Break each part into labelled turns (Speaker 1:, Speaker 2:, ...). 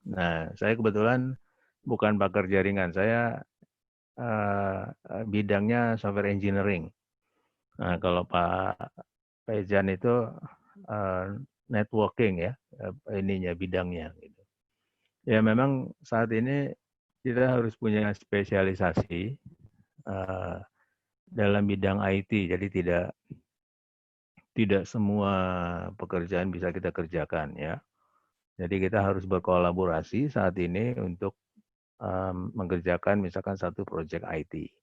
Speaker 1: Nah, saya kebetulan bukan pakar jaringan, saya bidangnya software engineering. Nah, kalau Pak Faizan itu networking ya, ininya bidangnya. Gitu. Ya memang saat ini kita harus punya spesialisasi dalam bidang IT, jadi tidak semua pekerjaan bisa kita kerjakan ya. Jadi kita harus berkolaborasi saat ini untuk mengerjakan misalkan satu proyek IT.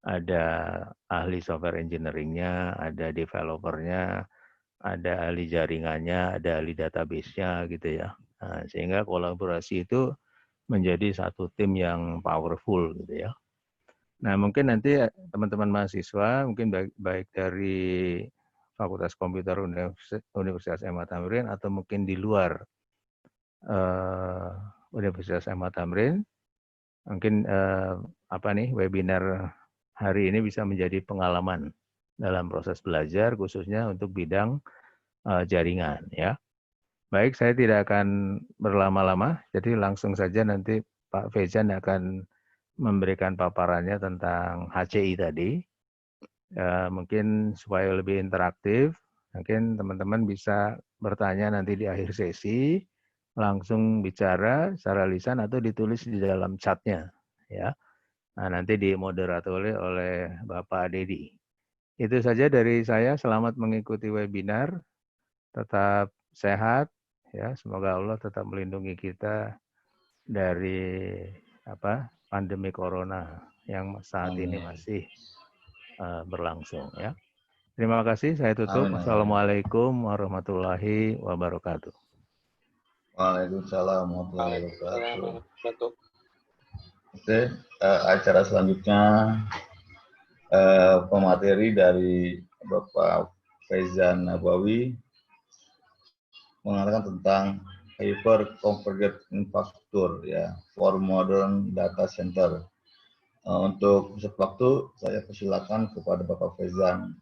Speaker 1: Ada ahli software engineering-nya, ada developer-nya, ada ahli jaringannya, ada ahli database-nya gitu ya. Nah, sehingga kolaborasi itu menjadi satu tim yang powerful gitu ya. Nah, mungkin nanti teman-teman mahasiswa mungkin baik dari Fakultas Komputer Universitas M.A. Thamrin atau mungkin di luar Universitas M.A. Thamrin, mungkin webinar hari ini bisa menjadi pengalaman dalam proses belajar khususnya untuk bidang jaringan ya. Baik, saya tidak akan berlama-lama, jadi langsung saja nanti Pak Faizan akan memberikan paparannya tentang HCI tadi. Mungkin supaya lebih interaktif, mungkin teman-teman bisa bertanya nanti di akhir sesi, langsung bicara secara lisan atau ditulis di dalam chatnya, ya. Nah, nanti dimoderatori oleh Bapak Dedi. Itu saja dari saya. Selamat mengikuti webinar. Tetap sehat, ya. Semoga Allah tetap melindungi kita dari pandemi corona yang saat ini masih berlangsung, ya. Terima kasih. Saya tutup.
Speaker 2: Amin.
Speaker 1: Assalamualaikum warahmatullahi wabarakatuh.
Speaker 2: Waalaikumsalam warahmatullahi wabarakatuh. Oke, acara selanjutnya pemateri dari Bapak Faizan Nabawi mengatakan tentang hyper converged infrastructure ya for modern data center. Untuk waktu saya persilakan kepada Bapak Faizan.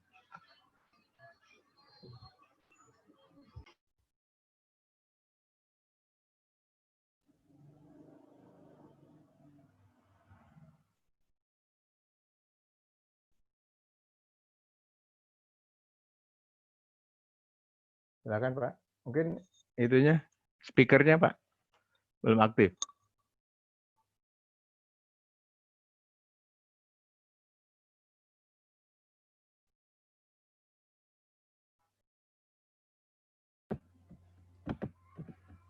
Speaker 1: Silakan Pak. Mungkin itunya speakernya Pak belum aktif.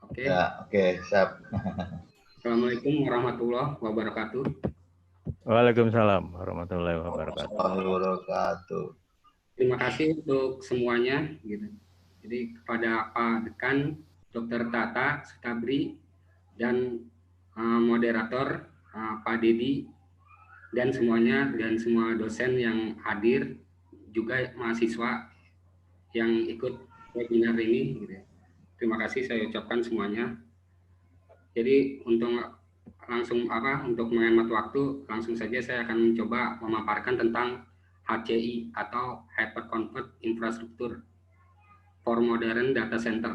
Speaker 3: Oke.
Speaker 2: Ya, oke, siap.
Speaker 3: Assalamualaikum warahmatullahi wabarakatuh.
Speaker 1: Waalaikumsalam warahmatullahi wabarakatuh.
Speaker 3: Terima kasih untuk semuanya gitu. Jadi kepada Pak Dekan, Dr. Tata Sutabri, dan moderator Pak Dedi, dan semuanya, dan semua dosen yang hadir, juga mahasiswa yang ikut webinar ini. Gitu. Terima kasih saya ucapkan semuanya. Jadi untuk menghemat waktu, langsung saja saya akan mencoba memaparkan tentang HCI atau Hyperconverged Infrastructure for Modern Data Center.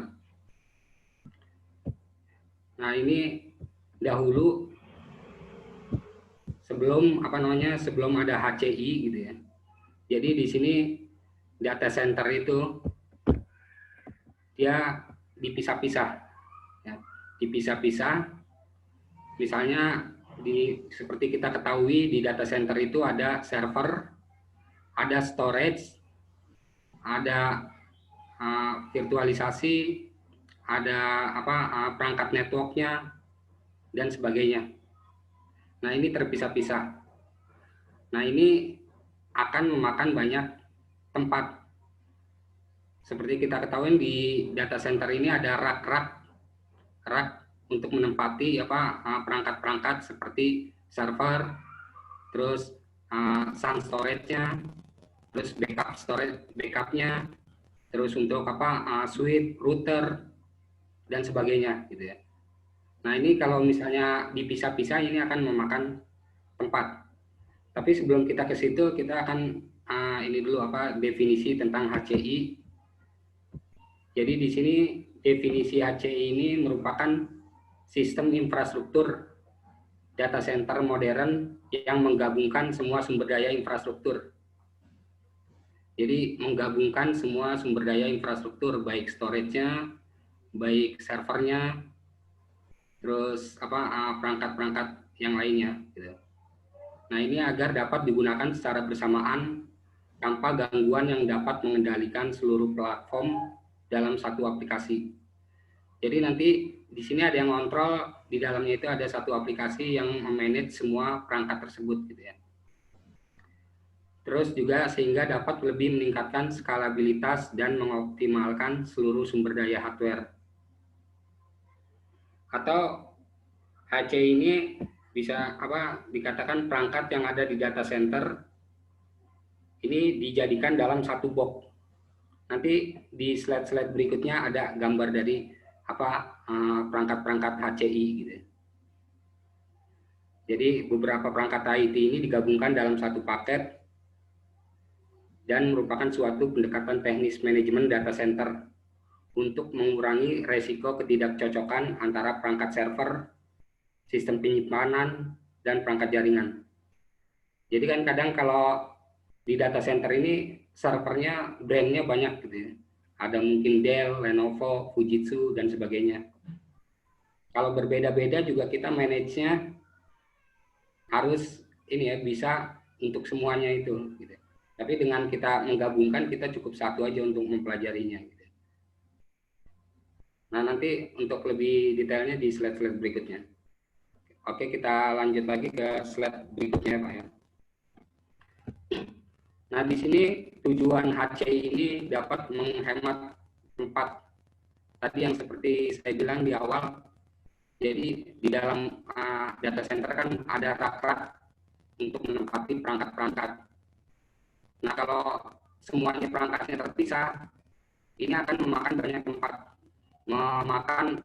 Speaker 3: Nah, ini dahulu sebelum ada HCI gitu ya. Jadi di sini data center itu dia dipisah-pisah ya, dipisah-pisah. Misalnya seperti kita ketahui di data center itu ada server, ada storage, ada virtualisasi, ada perangkat networknya dan sebagainya. Nah, ini terpisah-pisah. Nah, ini akan memakan banyak tempat. Seperti kita ketahui di data center ini ada rak untuk menempati perangkat-perangkat seperti server, terus sun storage-nya, terus backupnya, terus untuk switch, router, dan sebagainya gitu ya. Nah, ini kalau misalnya dipisah-pisah ini akan memakan tempat. Tapi sebelum kita ke situ, kita akan ini dulu definisi tentang HCI. Jadi di sini definisi HCI ini merupakan sistem infrastruktur data center modern yang menggabungkan semua sumber daya infrastruktur. Jadi menggabungkan semua sumber daya infrastruktur, baik storage-nya, baik servernya, terus perangkat-perangkat yang lainnya. Gitu. Nah, ini agar dapat digunakan secara bersamaan tanpa gangguan yang dapat mengendalikan seluruh platform dalam satu aplikasi. Jadi nanti di sini ada yang ngontrol, di dalamnya itu ada satu aplikasi yang memanage semua perangkat tersebut, gitu ya. Terus juga sehingga dapat lebih meningkatkan skalabilitas dan mengoptimalkan seluruh sumber daya hardware. Atau HC ini bisa dikatakan perangkat yang ada di data center ini dijadikan dalam satu box. Nanti di slide-slide berikutnya ada gambar dari perangkat-perangkat HCI gitu. Jadi beberapa perangkat IT ini digabungkan dalam satu paket dan merupakan suatu pendekatan teknis manajemen data center untuk mengurangi resiko ketidakcocokan antara perangkat server, sistem penyimpanan, dan perangkat jaringan. Jadi kan kadang kalau di data center ini servernya brandnya banyak gitu ya. Ada mungkin Dell, Lenovo, Fujitsu, dan sebagainya. Kalau berbeda-beda juga kita manage-nya harus ini ya, bisa untuk semuanya itu. Gitu. Tapi dengan kita menggabungkan, kita cukup satu aja untuk mempelajarinya. Gitu. Nah, nanti untuk lebih detailnya di slide-slide berikutnya. Oke, kita lanjut lagi ke slide berikutnya, Pak ya. Nah, di sini tujuan HCI ini dapat menghemat tempat. Tadi yang seperti saya bilang di awal, jadi di dalam data center kan ada rak-rak untuk menempati perangkat-perangkat. Nah, kalau semuanya perangkatnya terpisah, ini akan memakan banyak tempat, memakan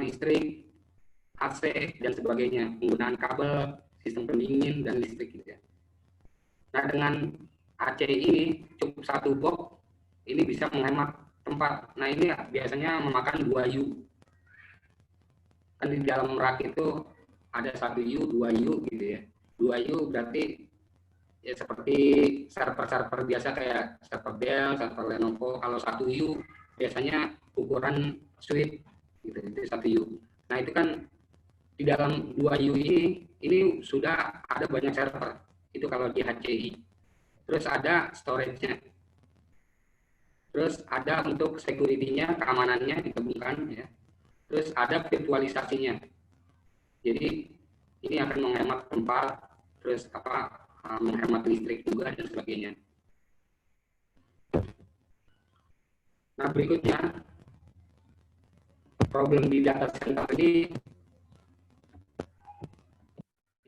Speaker 3: listrik, AC, dan sebagainya, penggunaan kabel, sistem pendingin, dan listrik. Gitu ya. Nah, dengan HCI ini cukup satu box, ini bisa menghemat tempat. Nah, ini biasanya memakan 2 U. Kan di dalam rak itu ada 1 U, 2 U gitu ya. 2 U berarti ya seperti server-server biasa kayak server Dell, server Lenovo. Kalau 1 U biasanya ukuran suite gitu, itu 1 U. Nah, itu kan di dalam 2 U ini sudah ada banyak server. Itu kalau di HCI. Terus ada storage-nya. Terus ada untuk security-nya, keamanannya digabungkan ya. Terus ada virtualisasinya. Jadi ini akan menghemat tempat, terus menghemat listrik juga dan sebagainya. Nah, berikutnya problem di data center ini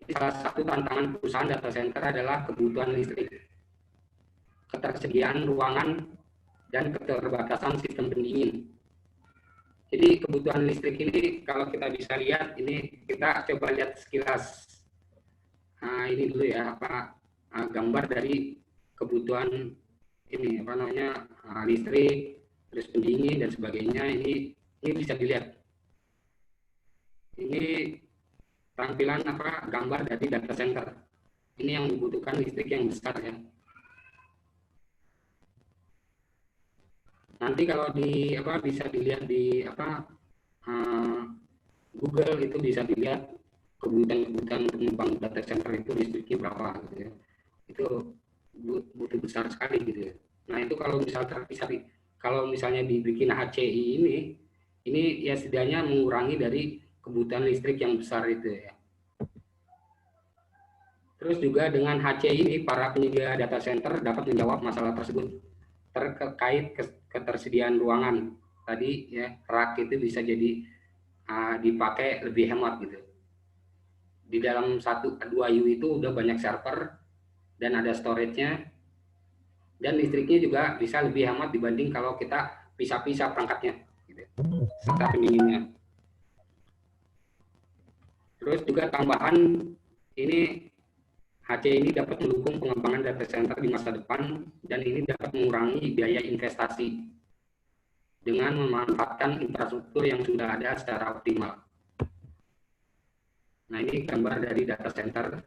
Speaker 3: salah satu tantangan perusahaan data center adalah kebutuhan listrik, ketersediaan ruangan, dan keterbatasan sistem pendingin. Jadi kebutuhan listrik ini kalau kita bisa lihat, ini kita coba lihat sekilas. Nah, ini dulu ya, gambar dari kebutuhan ini listrik, terus pendingin dan sebagainya. Ini bisa dilihat. Ini tampilan gambar dari data center. Ini yang membutuhkan listrik yang besar ya. Nanti kalau bisa dilihat di Google itu bisa dilihat kebutuhan untuk membangun data center itu listriknya berapa gitu ya. Itu butuh besar sekali gitu ya. Nah, itu kalau misalnya dibikin HCI ini ya setidaknya mengurangi dari kebutuhan listrik yang besar itu ya. Terus juga dengan HCI ini para penyedia data center dapat menjawab masalah tersebut terkait ketersediaan ruangan. Tadi ya, rak itu bisa jadi dipakai lebih hemat gitu. Di dalam 1-2 U itu udah banyak server dan ada storage-nya, dan listriknya juga bisa lebih hemat dibanding kalau kita pisah-pisah perangkatnya gitu, serta pendinginnya. Terus juga tambahan ini HC ini dapat mendukung pengembangan data center di masa depan, dan ini dapat mengurangi biaya investasi dengan memanfaatkan infrastruktur yang sudah ada secara optimal. Nah, ini gambar dari data center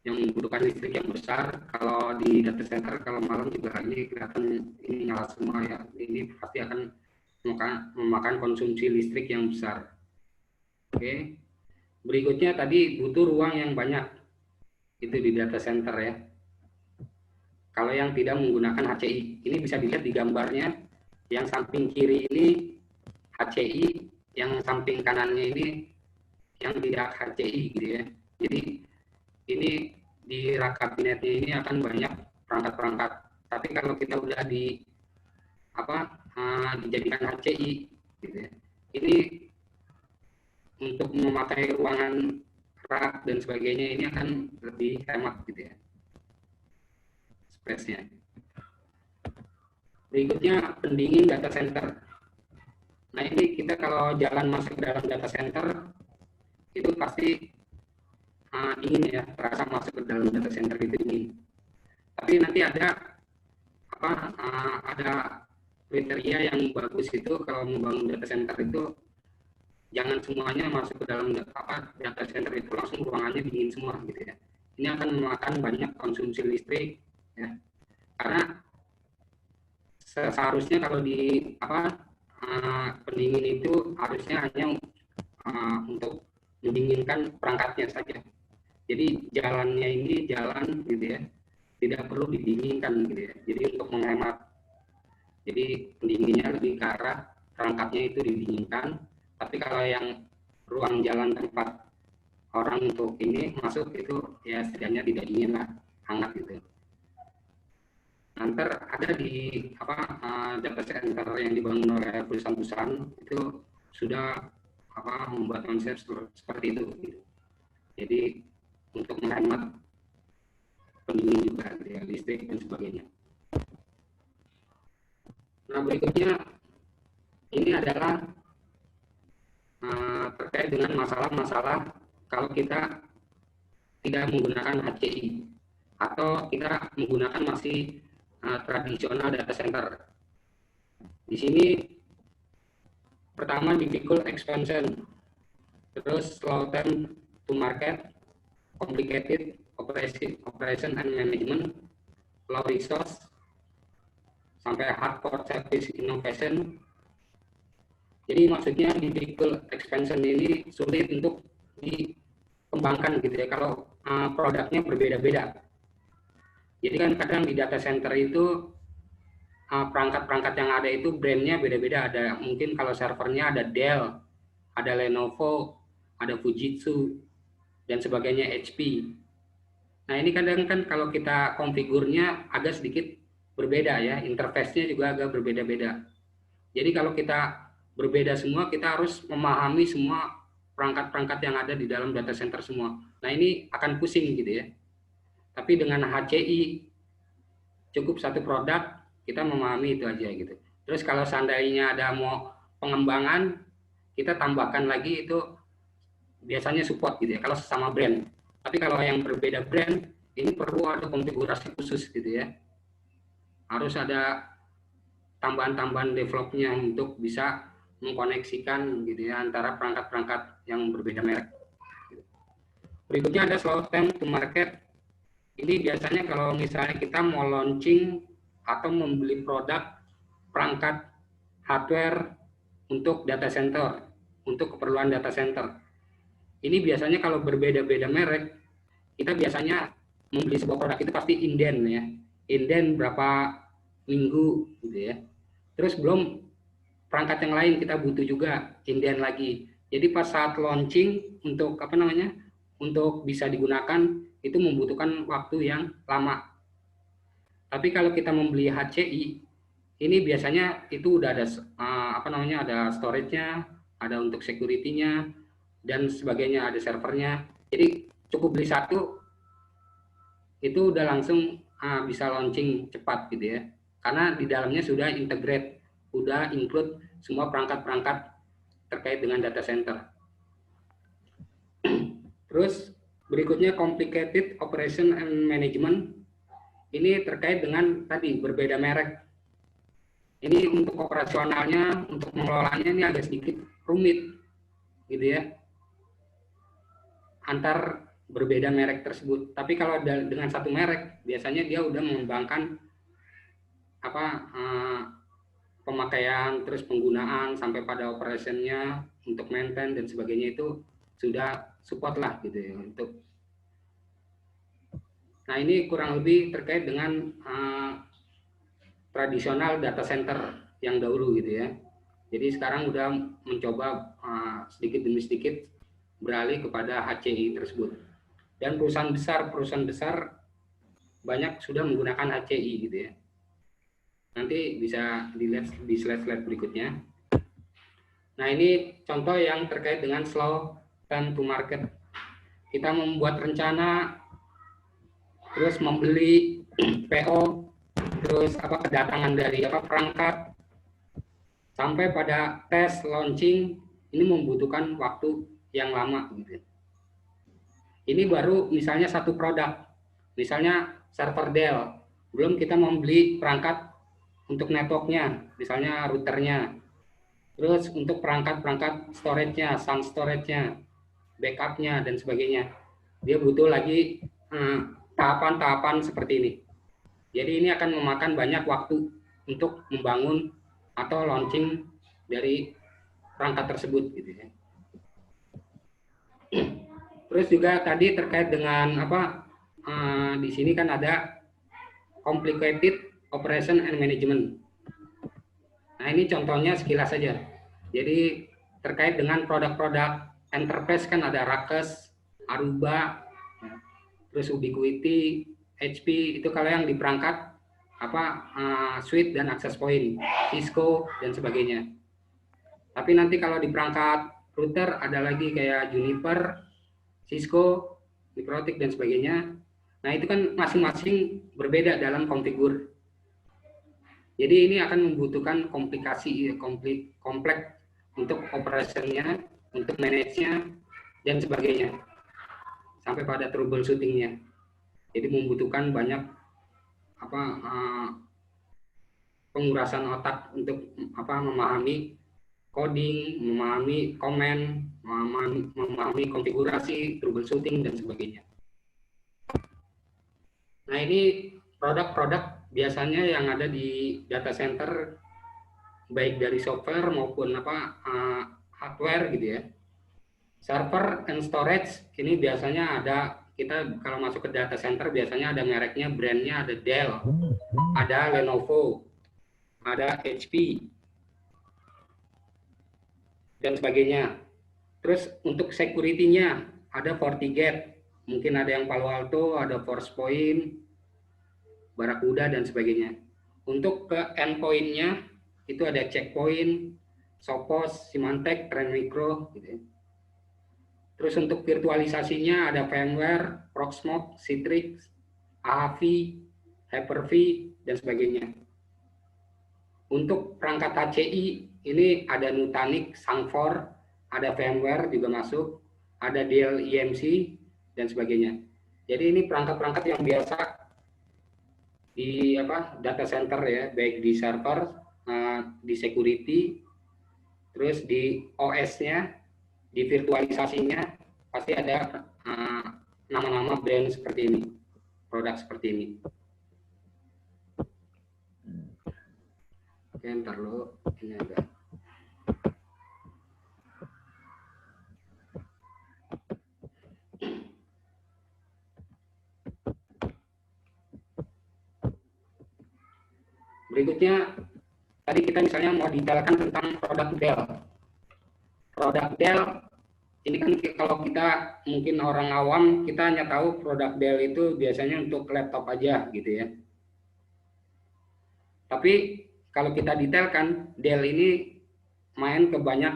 Speaker 3: yang membutuhkan listrik yang besar. Kalau di data center kalau malam juga ini kelihatan ini nyala semua ya. Ini pasti akan memakan konsumsi listrik yang besar. Oke. Berikutnya tadi butuh ruang yang banyak. Itu di data center ya. Kalau yang tidak menggunakan HCI, ini bisa dilihat di gambarnya. Yang samping kiri ini HCI, yang samping kanannya ini yang tidak HCI gitu ya. Jadi ini di rak kabinetnya ini akan banyak perangkat-perangkat. Tapi kalau kita udah dijadikan HCI gitu ya. Ini untuk memakai ruangan rak dan sebagainya ini akan lebih hemat gitu ya. Space-nya. Berikutnya pendingin data center. Nah, ini kita kalau jalan masuk ke dalam data center itu pasti ingin ya, terasa masuk ke dalam data center itu ingin. Tapi nanti ada kriteria yang bagus itu kalau membangun data center itu jangan semuanya masuk ke dalam data center itu langsung ruangannya dingin semua gitu ya. Ini akan memakan banyak konsumsi listrik ya. Karena seharusnya kalau di pendingin itu harusnya hanya untuk mendinginkan perangkatnya saja. Jadi jalannya ini jalan gitu ya, tidak perlu didinginkan gitu ya. Jadi untuk menghemat, jadi pendinginnya lebih ke arah perangkatnya itu didinginkan. Tapi kalau yang ruang jalan tempat orang untuk ini masuk itu ya setidaknya tidak dingin lah, hangat gitu. Nanti ada di data center yang dibangun oleh perusahaan-perusahaan itu sudah membuat konsep seperti itu. Gitu. Jadi untuk menghemat pendingin juga, ya, listrik dan sebagainya. Nah, berikutnya ini adalah terkait dengan masalah-masalah kalau kita tidak menggunakan HCI atau kita menggunakan masih tradisional data center. Di sini pertama difficult expansion, terus slow time to market, complicated operation and management, low resource, sampai hardcore service innovation. Jadi maksudnya difficult expansion ini sulit untuk dikembangkan gitu ya kalau produknya berbeda-beda. Jadi kan kadang di data center itu perangkat-perangkat yang ada itu brandnya beda-beda. Ada mungkin kalau servernya ada Dell, ada Lenovo, ada Fujitsu, dan sebagainya HP. Nah ini kadang kan kalau kita konfigurnya agak sedikit berbeda ya, interface-nya juga agak berbeda-beda. Jadi kalau kita berbeda semua, kita harus memahami semua perangkat-perangkat yang ada di dalam data center semua. Nah ini akan pusing gitu ya. Tapi dengan HCI cukup satu produk, kita memahami itu aja gitu. Terus kalau seandainya ada mau pengembangan, kita tambahkan lagi itu biasanya support gitu ya, kalau sesama brand. Tapi kalau yang berbeda brand, ini perlu ada konfigurasi khusus gitu ya. Harus ada tambahan-tambahan developnya untuk bisa mengkoneksikan gitu ya antara perangkat-perangkat yang berbeda merek. Berikutnya ada slow time to market. Ini biasanya kalau misalnya kita mau launching atau membeli produk perangkat hardware untuk data center, untuk keperluan data center. Ini biasanya kalau berbeda-beda merek, kita biasanya membeli sebuah produk itu pasti inden ya. Inden berapa minggu gitu ya. Terus belum perangkat yang lain kita butuh juga inden lagi. Jadi pas saat launching untuk untuk bisa digunakan itu membutuhkan waktu yang lama. Tapi kalau kita membeli HCI, ini biasanya itu udah ada ada storage-nya, ada untuk security-nya dan sebagainya, ada servernya. Jadi cukup beli satu itu udah langsung bisa launching cepat gitu ya. Karena di dalamnya sudah integrate, udah include semua perangkat-perangkat terkait dengan data center. Terus berikutnya complicated operation and management. Ini terkait dengan tadi berbeda merek. Ini untuk operasionalnya, untuk mengelolanya ini agak sedikit rumit gitu ya. antar berbeda merek tersebut. Tapi kalau dengan satu merek, biasanya dia udah mengembangkan pemakaian, terus penggunaan sampai pada operationnya untuk maintain dan sebagainya itu sudah support lah gitu ya untuk. Nah ini kurang lebih terkait dengan tradisional data center yang dahulu gitu ya. Jadi sekarang udah mencoba sedikit demi sedikit beralih kepada HCI tersebut. Dan perusahaan besar banyak sudah menggunakan HCI gitu ya. Nanti bisa dilihat di slide-slide berikutnya. Nah ini contoh yang terkait dengan slow time to market. Kita membuat rencana, terus membeli PO, terus kedatangan dari perangkat, sampai pada tes launching, ini membutuhkan waktu yang lama gitu. Ini baru misalnya satu produk, misalnya server Dell, belum kita membeli perangkat untuk networknya, misalnya routernya, terus untuk perangkat-perangkat storage-nya, sun storage-nya, backup-nya, dan sebagainya. Dia butuh lagi tahapan-tahapan seperti ini. Jadi ini akan memakan banyak waktu untuk membangun atau launching dari perangkat tersebut gitu ya. Terus juga tadi terkait dengan di sini kan ada complicated operation and management. Nah ini contohnya sekilas saja. Jadi terkait dengan produk-produk enterprise kan ada Ruckus, Aruba, terus Ubiquiti, HP, itu kalau yang di perangkat switch dan access point, Cisco dan sebagainya. Tapi nanti kalau di perangkat router ada lagi kayak Juniper, Cisco, Niprotic dan sebagainya. Nah itu kan masing-masing berbeda dalam konfigur. Jadi ini akan membutuhkan kompleks untuk operasinya, untuk manage-nya dan sebagainya, sampai pada troubleshooting-nya. Jadi membutuhkan banyak pengurasan otak untuk memahami coding, memahami komen, memahami konfigurasi, troubleshooting dan sebagainya. Nah ini produk-produk biasanya yang ada di data center, baik dari software maupun hardware gitu ya. Server and storage ini biasanya ada, kita kalau masuk ke data center biasanya ada mereknya, brandnya, ada Dell, ada Lenovo, ada HP dan sebagainya. Terus untuk security-nya ada FortiGate, mungkin ada yang Palo Alto, ada Forcepoint, Barracuda dan sebagainya. Untuk ke endpoint-nya itu ada Checkpoint, Sophos, Symantec, Trend Micro gitu ya. Terus untuk virtualisasinya ada VMware, Proxmox, Citrix, AHV, Hyper-V dan sebagainya. Untuk perangkat HCI ini ada Nutanix, Sangfor, ada VMware juga masuk, ada Dell EMC dan sebagainya. Jadi ini perangkat-perangkat yang biasa di data center ya, baik di server, di security, terus di OS-nya, di virtualisasinya pasti ada nama-nama brand seperti ini, produk seperti ini. Oke, ntar lo ini agak. Berikutnya, tadi kita misalnya mau detailkan tentang produk Dell. Produk Dell, ini kan kalau kita mungkin orang awam, kita hanya tahu produk Dell itu biasanya untuk laptop aja gitu ya. Tapi kalau kita detailkan, Dell ini main ke banyak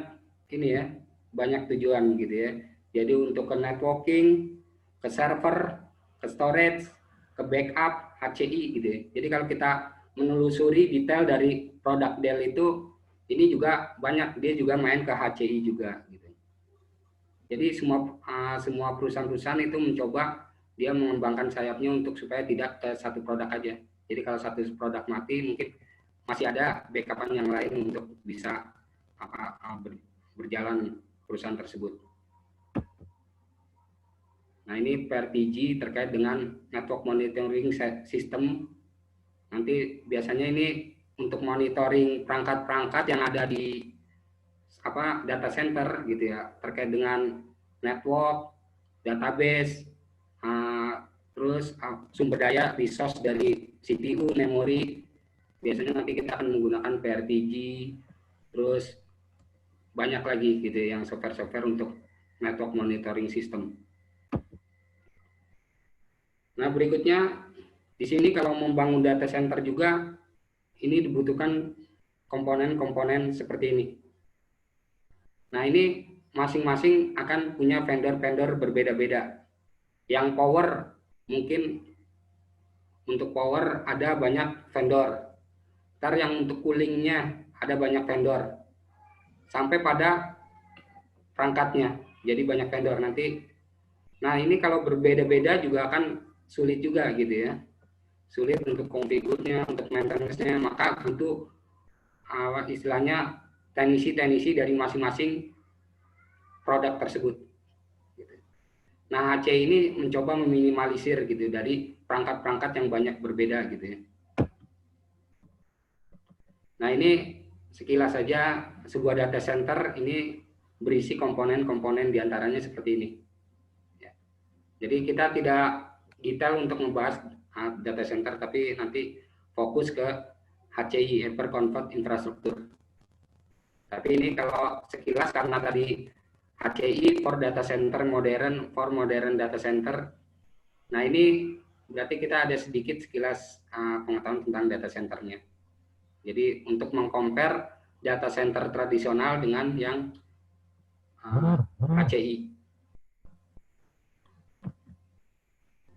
Speaker 3: ini ya, banyak tujuan gitu ya. Jadi untuk ke networking, ke server, ke storage, ke backup, HCI gitu ya. Jadi kalau kita menelusuri detail dari produk Dell itu, ini juga banyak, dia juga main ke HCI juga gitu. Jadi semua perusahaan-perusahaan itu mencoba dia mengembangkan sayapnya untuk supaya tidak ke satu produk aja. Jadi kalau satu produk mati, mungkin masih ada backup yang lain untuk bisa berjalan perusahaan tersebut. Nah, ini PRTG terkait dengan network monitoring system. Nanti biasanya ini untuk monitoring perangkat-perangkat yang ada di data center gitu ya, terkait dengan network, database, terus sumber daya resource dari CPU, memori. Biasanya nanti kita akan menggunakan PRTG, terus banyak lagi gitu ya, yang software-software untuk network monitoring system. Nah, berikutnya di sini kalau membangun data center juga ini dibutuhkan komponen-komponen seperti ini. Nah, ini masing-masing akan punya vendor-vendor berbeda-beda. Yang power, mungkin untuk power ada banyak vendor. Ntar yang untuk coolingnya ada banyak vendor. Sampai pada perangkatnya, jadi banyak vendor nanti. Nah, ini kalau berbeda-beda juga akan sulit juga gitu ya. Sulit untuk konfigurnya, untuk maintenance-nya, maka butuh istilahnya teknisi-teknisi dari masing-masing produk tersebut. Nah, HC ini mencoba meminimalisir gitu dari perangkat-perangkat yang banyak berbeda gitu ya. Nah, ini sekilas saja sebuah data center ini berisi komponen-komponen diantaranya seperti ini. Ya. Jadi kita tidak detail untuk membahas data center, tapi nanti fokus ke HCI, Hyperconverged Infrastructure. Tapi ini kalau sekilas karena tadi HCI for data center modern, for modern data center. Nah, ini berarti kita ada sedikit sekilas pengetahuan tentang data centernya. Jadi untuk mengcompare data center tradisional dengan yang HCI.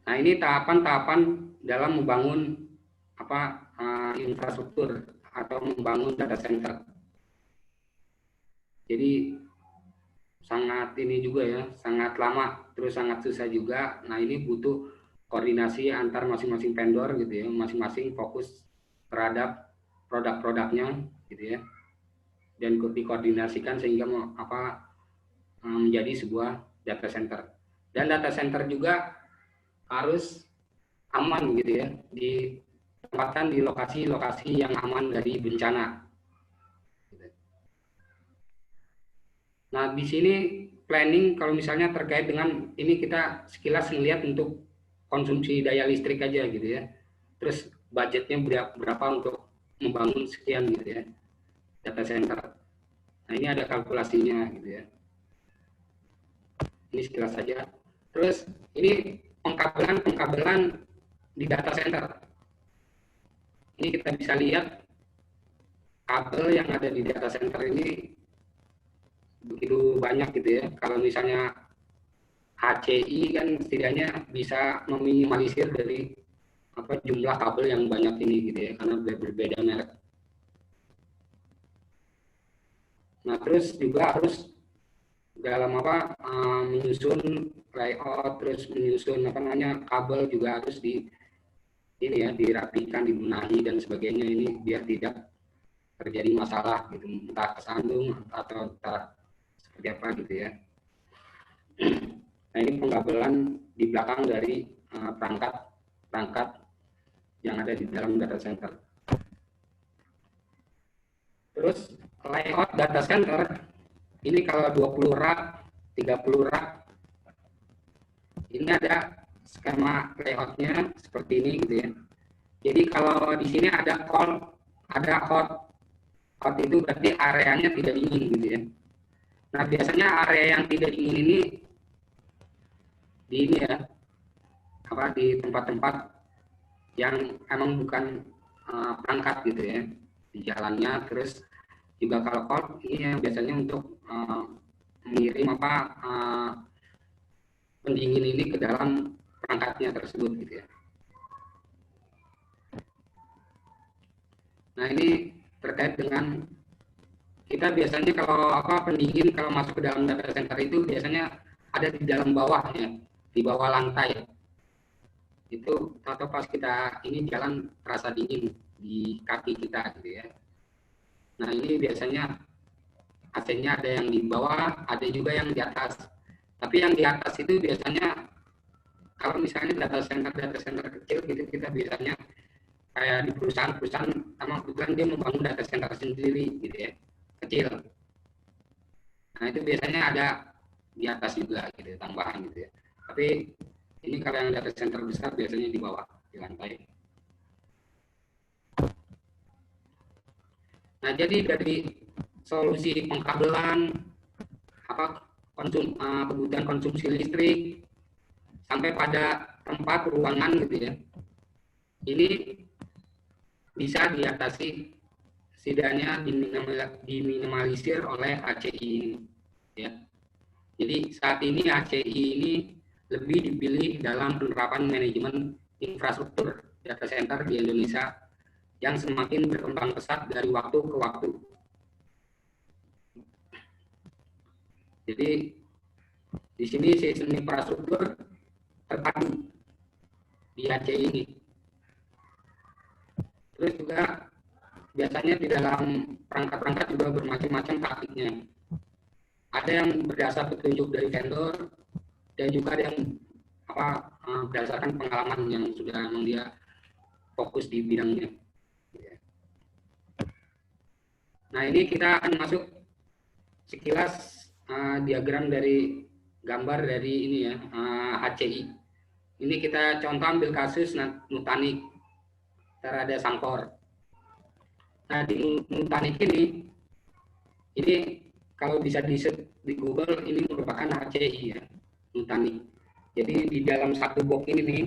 Speaker 3: Nah, ini tahapan-tahapan dalam membangun infrastruktur atau membangun data center. Jadi sangat ini juga ya, sangat lama, terus sangat susah juga. Nah, ini butuh koordinasi antar masing-masing vendor gitu ya, masing-masing fokus terhadap produk-produknya gitu ya, dan dikoordinasikan sehingga menjadi sebuah data center. Dan data center juga harus aman gitu ya, ditempatkan di lokasi-lokasi yang aman dari bencana. Nah, di sini planning kalau misalnya terkait dengan ini kita sekilas melihat untuk konsumsi daya listrik aja gitu ya. Terus budgetnya berapa untuk membangun sekian gitu ya, data center. Nah, ini ada kalkulasinya gitu ya. Ini sekilas saja. Terus ini pengkabelan di data center. Ini kita bisa lihat kabel yang ada di data center ini begitu banyak gitu ya. Kalau misalnya HCI kan setidaknya bisa meminimalisir dari jumlah kabel yang banyak ini gitu ya, karena berbeda merek. Nah, terus juga harus dalam menyusun layout, terus menyusun kabel juga harus dirapikan, dibenahi dan sebagainya ini biar tidak terjadi masalah gitu, entah kesandung atau entah seperti apa gitu ya. Nah, ini pengkabelan di belakang dari perangkat yang ada di dalam data center. Terus layout data center ini kalau 20 rak, 30 rak, ini ada skema layoutnya seperti ini gitu ya. Jadi kalau di sini ada cold, ada hot. Hot itu berarti areanya tidak dingin gitu ya. Nah, biasanya area yang tidak dingin ini di tempat-tempat yang emang bukan perangkat gitu ya, di jalannya. Terus juga kalau cold ini yang biasanya untuk mengirim pendingin ini ke dalam perangkatnya tersebut gitu ya. Nah, ini terkait dengan kita biasanya kalau pendingin kalau masuk ke dalam data center itu biasanya ada di dalam bawah ya, di bawah lantai. Itu atau pas kita ini jalan terasa dingin di kaki kita gitu ya. Nah, ini biasanya AC-nya ada yang di bawah, ada juga yang di atas. Tapi yang di atas itu biasanya Kalau misalnya data center kecil gitu, kita biasanya kayak di perusahaan sama kebetulan dia membangun data center sendiri gitu ya, kecil. Nah itu biasanya ada di atas juga gitu, tambahan gitu ya. Tapi ini kalau yang data center besar biasanya di bawah, di lantai. Nah jadi dari solusi pengkabelan, kebutuhan konsumsi listrik, sampai pada tempat ruangan gitu ya, ini bisa diatasi, setidaknya diminimalisir oleh ACI ini ya. Jadi saat ini ACI ini lebih dipilih dalam penerapan manajemen infrastruktur data center di Indonesia yang semakin berkembang pesat dari waktu ke waktu. Jadi di sini sistem infrastruktur terpadu di ACI ini. Terus juga biasanya di dalam perangkat-perangkat juga bermacam-macam praktiknya. Ada yang berdasar petunjuk dari vendor dan juga ada yang berdasarkan pengalaman yang sudah memang dia fokus di bidangnya. Nah ini kita akan masuk sekilas diagram dari gambar dari ini ya, HCI. Ini kita contoh ambil kasus Nutanix, ada Sankor. Nah di Nutanix ini kalau bisa di Google, ini merupakan HCI ya, Nutanix. Jadi di dalam satu box ini nih,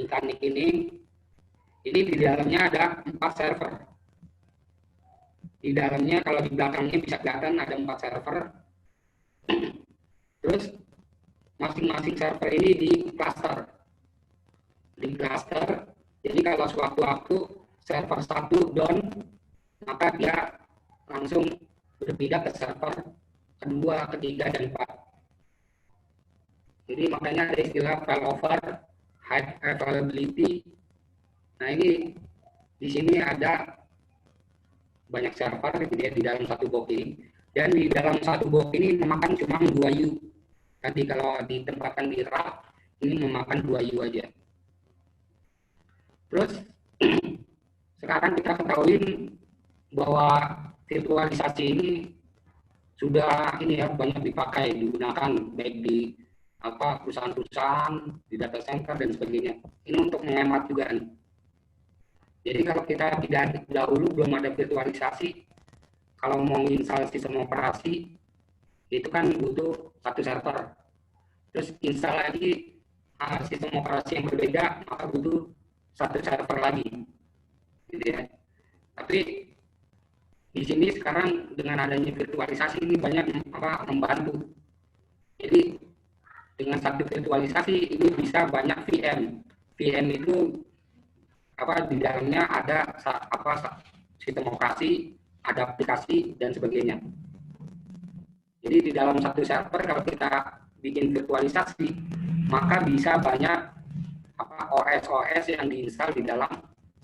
Speaker 3: Nutanix ini di dalamnya ada 4 server. Di dalamnya kalau di belakangnya bisa kelihatan ada 4 server. Terus masing-masing server ini di cluster. Jadi kalau sewaktu-waktu server 1 down, maka dia langsung berpindah ke server kedua, ketiga, dan 4. Jadi makanya ada istilah failover, high availability. Nah ini di sini ada banyak server gitu ya, di dalam satu box ini, dan di dalam satu box ini memakan cuma 2 U. Tadi kalau ditempatkan di rak ini memakan 2 U aja. Terus sekarang kita ketahui bahwa virtualisasi ini sudah banyak digunakan baik di perusahaan-perusahaan, di data center dan sebagainya. Ini untuk menghemat juga nih. Jadi kalau kita tidak dahulu belum ada virtualisasi, kalau mau install sistem operasi itu kan butuh satu server. Terus install lagi sistem operasi yang berbeda, maka butuh satu server lagi. Gitu ya. Tapi di sini sekarang dengan adanya virtualisasi ini banyak membantu. Jadi dengan satu virtualisasi ini bisa banyak VM. VM itu di dalamnya ada sistem operasi, ada aplikasi dan sebagainya. Jadi di dalam satu server kalau kita bikin virtualisasi, maka bisa banyak OS yang diinstal di dalam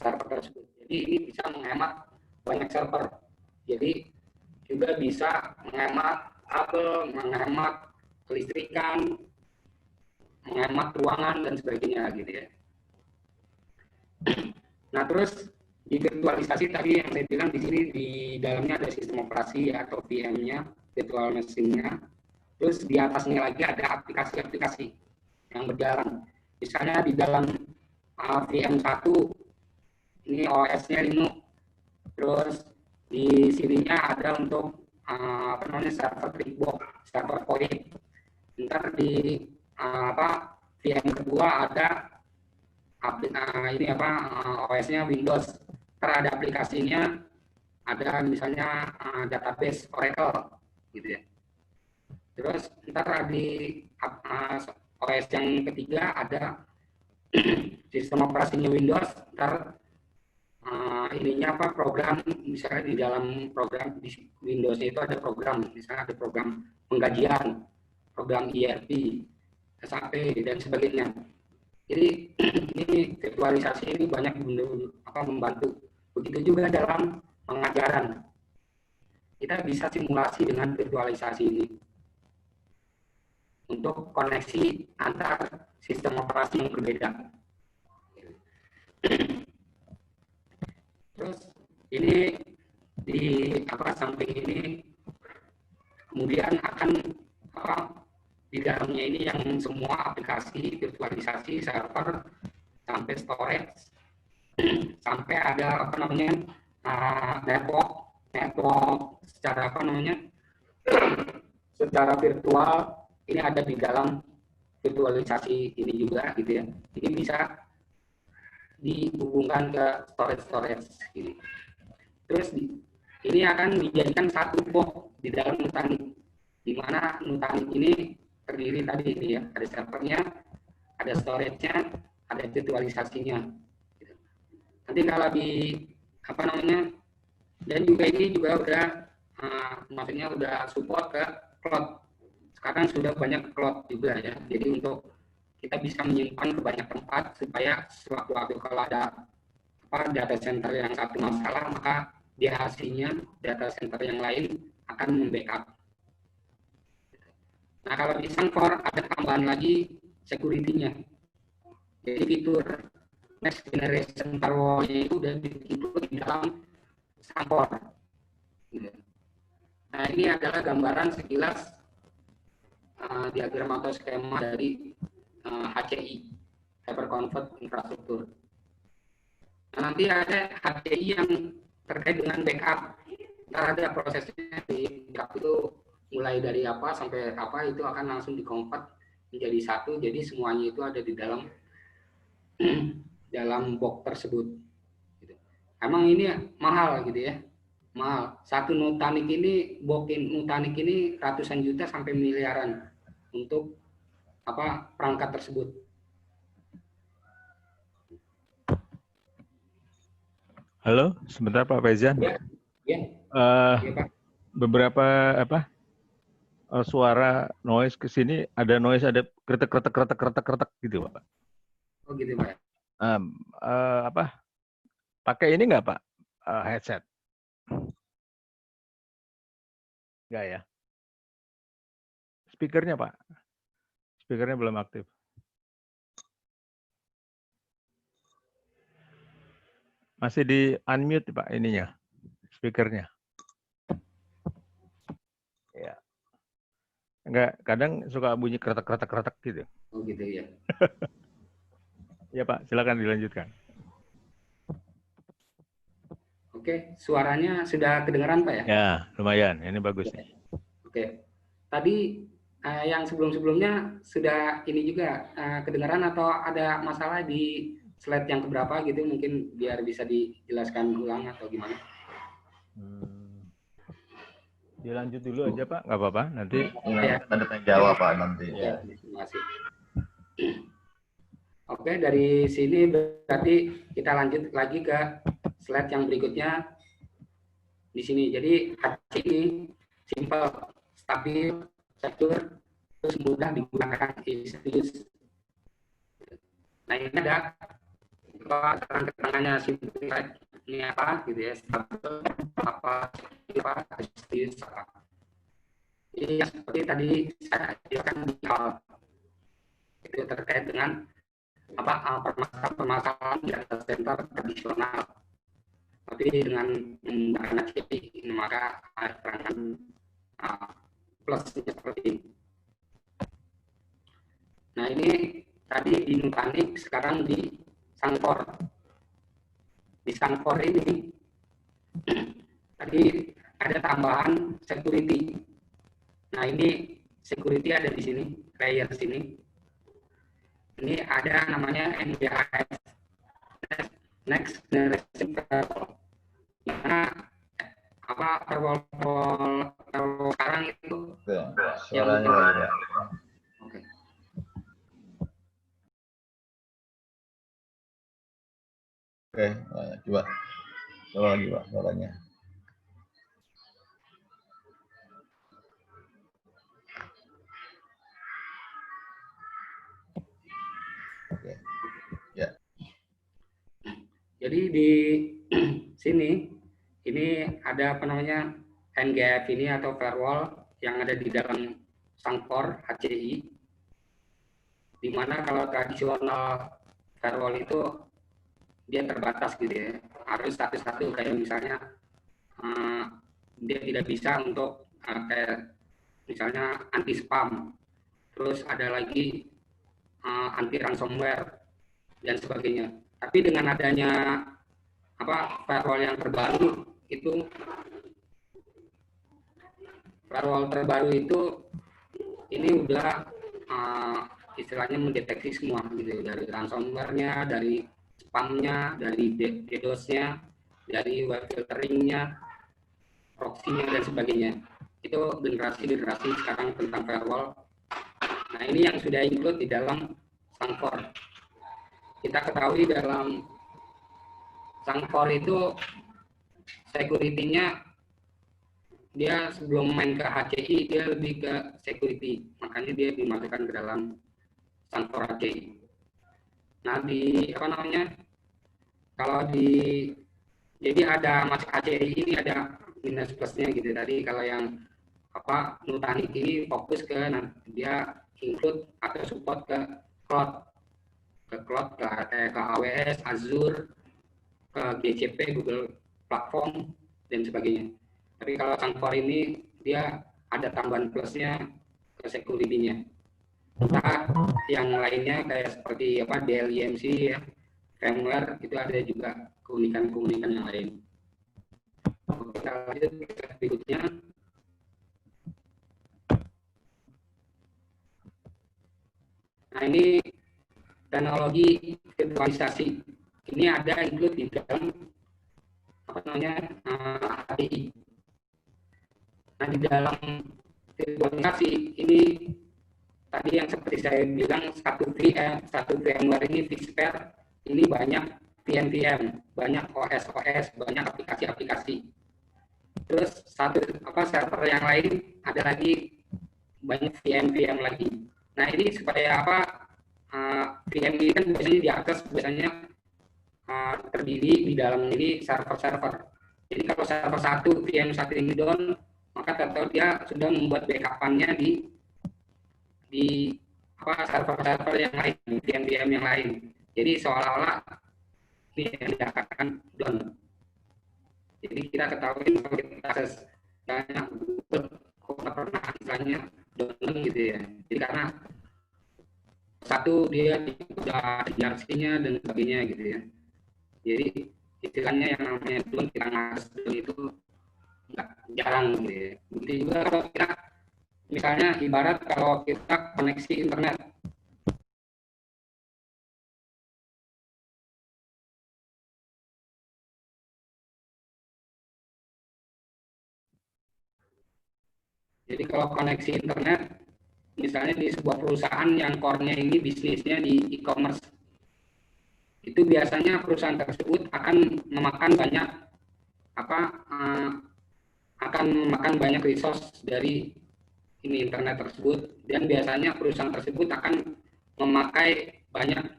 Speaker 3: server tersebut. Jadi ini bisa menghemat banyak server. Jadi juga bisa menghemat kabel, menghemat kelistrikan, menghemat ruangan dan sebagainya gitu ya. Nah terus di virtualisasi tadi yang saya bilang di sini di dalamnya ada sistem operasi atau VM-nya, virtual machine-nya. Terus di atasnya lagi ada aplikasi-aplikasi yang berjalan. Misalnya di dalam VM1 ini OS-nya Linux. Terus di sininya ada untuk server Clickbox, server Point. Ntar di VM kedua ada OS-nya Windows. Ntar ada aplikasinya, ada misalnya database Oracle gitu ya. Terus ntar di OS yang ketiga ada sistem operasinya Windows. Ntar program, misalnya di dalam program di Windows itu ada program, misalnya ada program penggajian, program ERP, SAP dan sebagainya. Jadi ini virtualisasi ini banyak membantu. Begitu juga dalam pengajaran. Kita bisa simulasi dengan virtualisasi ini. untuk koneksi antar sistem operasi yang berbeda. Terus ini di samping ini kemudian akan di dalamnya ini yang semua aplikasi virtualisasi server sampai storage sampai ada network secara secara virtual ini ada di dalam virtualisasi ini juga gitu ya. Ini bisa dihubungkan ke storage ini. Terus ini akan dijadikan satu box di dalam Nutanix, di mana Nutanix ini terdiri tadi ini ya, ada servernya, ada storage-nya, ada virtualisasinya. Nanti kalau di dan juga ini juga udah maksudnya udah support ke cloud. Sekarang sudah banyak cloud juga ya. Jadi untuk kita bisa menyimpan ke banyak tempat supaya sewaktu-waktu kalau ada data center yang satu masalah, maka di hasilnya data center yang lain akan membackup. Nah, kalau di Sanfor ada tambahan lagi security-nya. Jadi fitur next generation firewall-nya itu udah diinclude di dalam Sanfor. Nah, ini adalah gambaran sekilas diagram atau skema dari HCI, Hyperconverged Infrastructure. Nah, nanti ada HCI yang terkait dengan backup. Ntar ada prosesnya di backup itu mulai dari apa sampai apa itu akan langsung di-convert menjadi satu. Jadi semuanya itu ada di dalam dalam box tersebut. Emang ini mahal gitu ya, mahal. Satu Nutanix ini, box Nutanix ini ratusan juta sampai miliaran untuk perangkat tersebut.
Speaker 1: Halo, sebentar Pak Faizan.
Speaker 3: Ya, ya. Ya, Pak.
Speaker 1: Beberapa suara noise ke sini, ada noise, ada kretek gitu Pak.
Speaker 3: Oh gitu Pak.
Speaker 1: Pakai ini nggak Pak, headset? Nggak ya? Speakernya Pak, speakernya belum aktif. Masih di unmute Pak ininya, speakernya. Ya. Enggak, kadang suka bunyi kretek gitu.
Speaker 3: Oh gitu ya.
Speaker 1: Ya Pak, silakan dilanjutkan.
Speaker 3: Oke, suaranya sudah kedengaran Pak ya?
Speaker 1: Ya, lumayan. Ini bagus nih.
Speaker 3: Oke. Tadi yang sebelum-sebelumnya sudah ini juga kedengaran atau ada masalah di slide yang keberapa gitu, mungkin biar bisa dijelaskan ulang atau gimana?
Speaker 1: Dilanjut dulu aja Pak, nggak apa-apa. Nanti
Speaker 2: ada tanya jawab Pak nanti.
Speaker 3: Ya, terima kasih. Oke, dari sini berarti kita lanjut lagi ke slide yang berikutnya di sini. Jadi HCI simple, stabil, secure, terus mudah digunakan. Nah ini ada keterangannya simple ini apa gitu ya, stabil apa ini seperti tadi saya jelaskan di awal itu terkait dengan permasalahan data center tradisional, tapi dengan menggunakan HCI maka keterangan plusnya seperti ini. Nah ini tadi di Nutanix, sekarang di Sanfor. Di Sanfor ini tadi ada tambahan security. Nah ini security ada di sini, layer sini. Ini ada namanya NGIS, Next Generation Firewall. Karena firewall sekarang itu
Speaker 2: suaranya lagi Pak. Oke, coba lagi Pak suaranya. Oke, ya.
Speaker 3: Jadi di sini ini ada NGF ini atau firewall yang ada di dalam Sanfor HCI. Dimana kalau tradisional firewall itu dia terbatas gitu ya, harus satu-satu, kayak misalnya dia tidak bisa untuk kayak misalnya anti spam, terus ada lagi anti ransomware dan sebagainya. Tapi dengan adanya firewall yang terbaru itu, ini udah istilahnya mendeteksi semua gitu, dari ransomware-nya, dari spam-nya, dari DDoS-nya, dari web filtering-nya, proxy-nya dan sebagainya. Itu generasi sekarang tentang firewall. Nah, ini yang sudah include di dalam Sangfor. Kita ketahui dalam Sangfor itu security-nya, dia sebelum main ke HCI dia lebih ke security, makanya dia dimasukkan ke dalam Sangfor HCI. Nah, jadi ada masuk HCI ini ada minus plusnya gitu. Tadi kalau yang Nutanix ini fokus ke dia include atau support ke cloud, ke AWS, Azure, ke GCP, Google Platform dan sebagainya. Tapi kalau Sangfor ini dia ada tambahan plusnya ke security-nya. Nah, yang lainnya kayak seperti DLIMC ya, VMware, itu ada juga keunikan-keunikan yang lain. Kita lanjut ke berikutnya. Nah, ini teknologi virtualisasi. Ini ada include di dalam HPI. Nah, di dalam virtualisasi ini tadi yang seperti saya bilang, satu VMware ini vSphere, ini banyak VM, banyak OS, banyak aplikasi-aplikasi. Terus server yang lain ada lagi banyak VM lagi. Nah, ini supaya VM ini kan biasanya diakses terdiri di dalam ini server-server. Jadi kalau server VM satu ini down, maka tentu dia sudah membuat backup-nya di server-server yang lain, VM yang lain. Jadi seolah-olah ini yang dikatakan down. Jadi kita ketahui kalau kita akses Google, kok pernah istilahnya down gitu ya. Jadi karena dia sudah diarsinya dan sebagainya gitu ya. Jadi istilahnya yang namanya down, kita ngakses down itu jarang gitu ya. Begitu juga kalau kita misalnya ibarat kalau kita koneksi internet. Jadi kalau koneksi internet, misalnya di sebuah perusahaan yang core-nya ini bisnisnya di e-commerce, itu biasanya perusahaan tersebut akan memakan banyak resource dari ini internet tersebut, dan biasanya perusahaan tersebut akan memakai banyak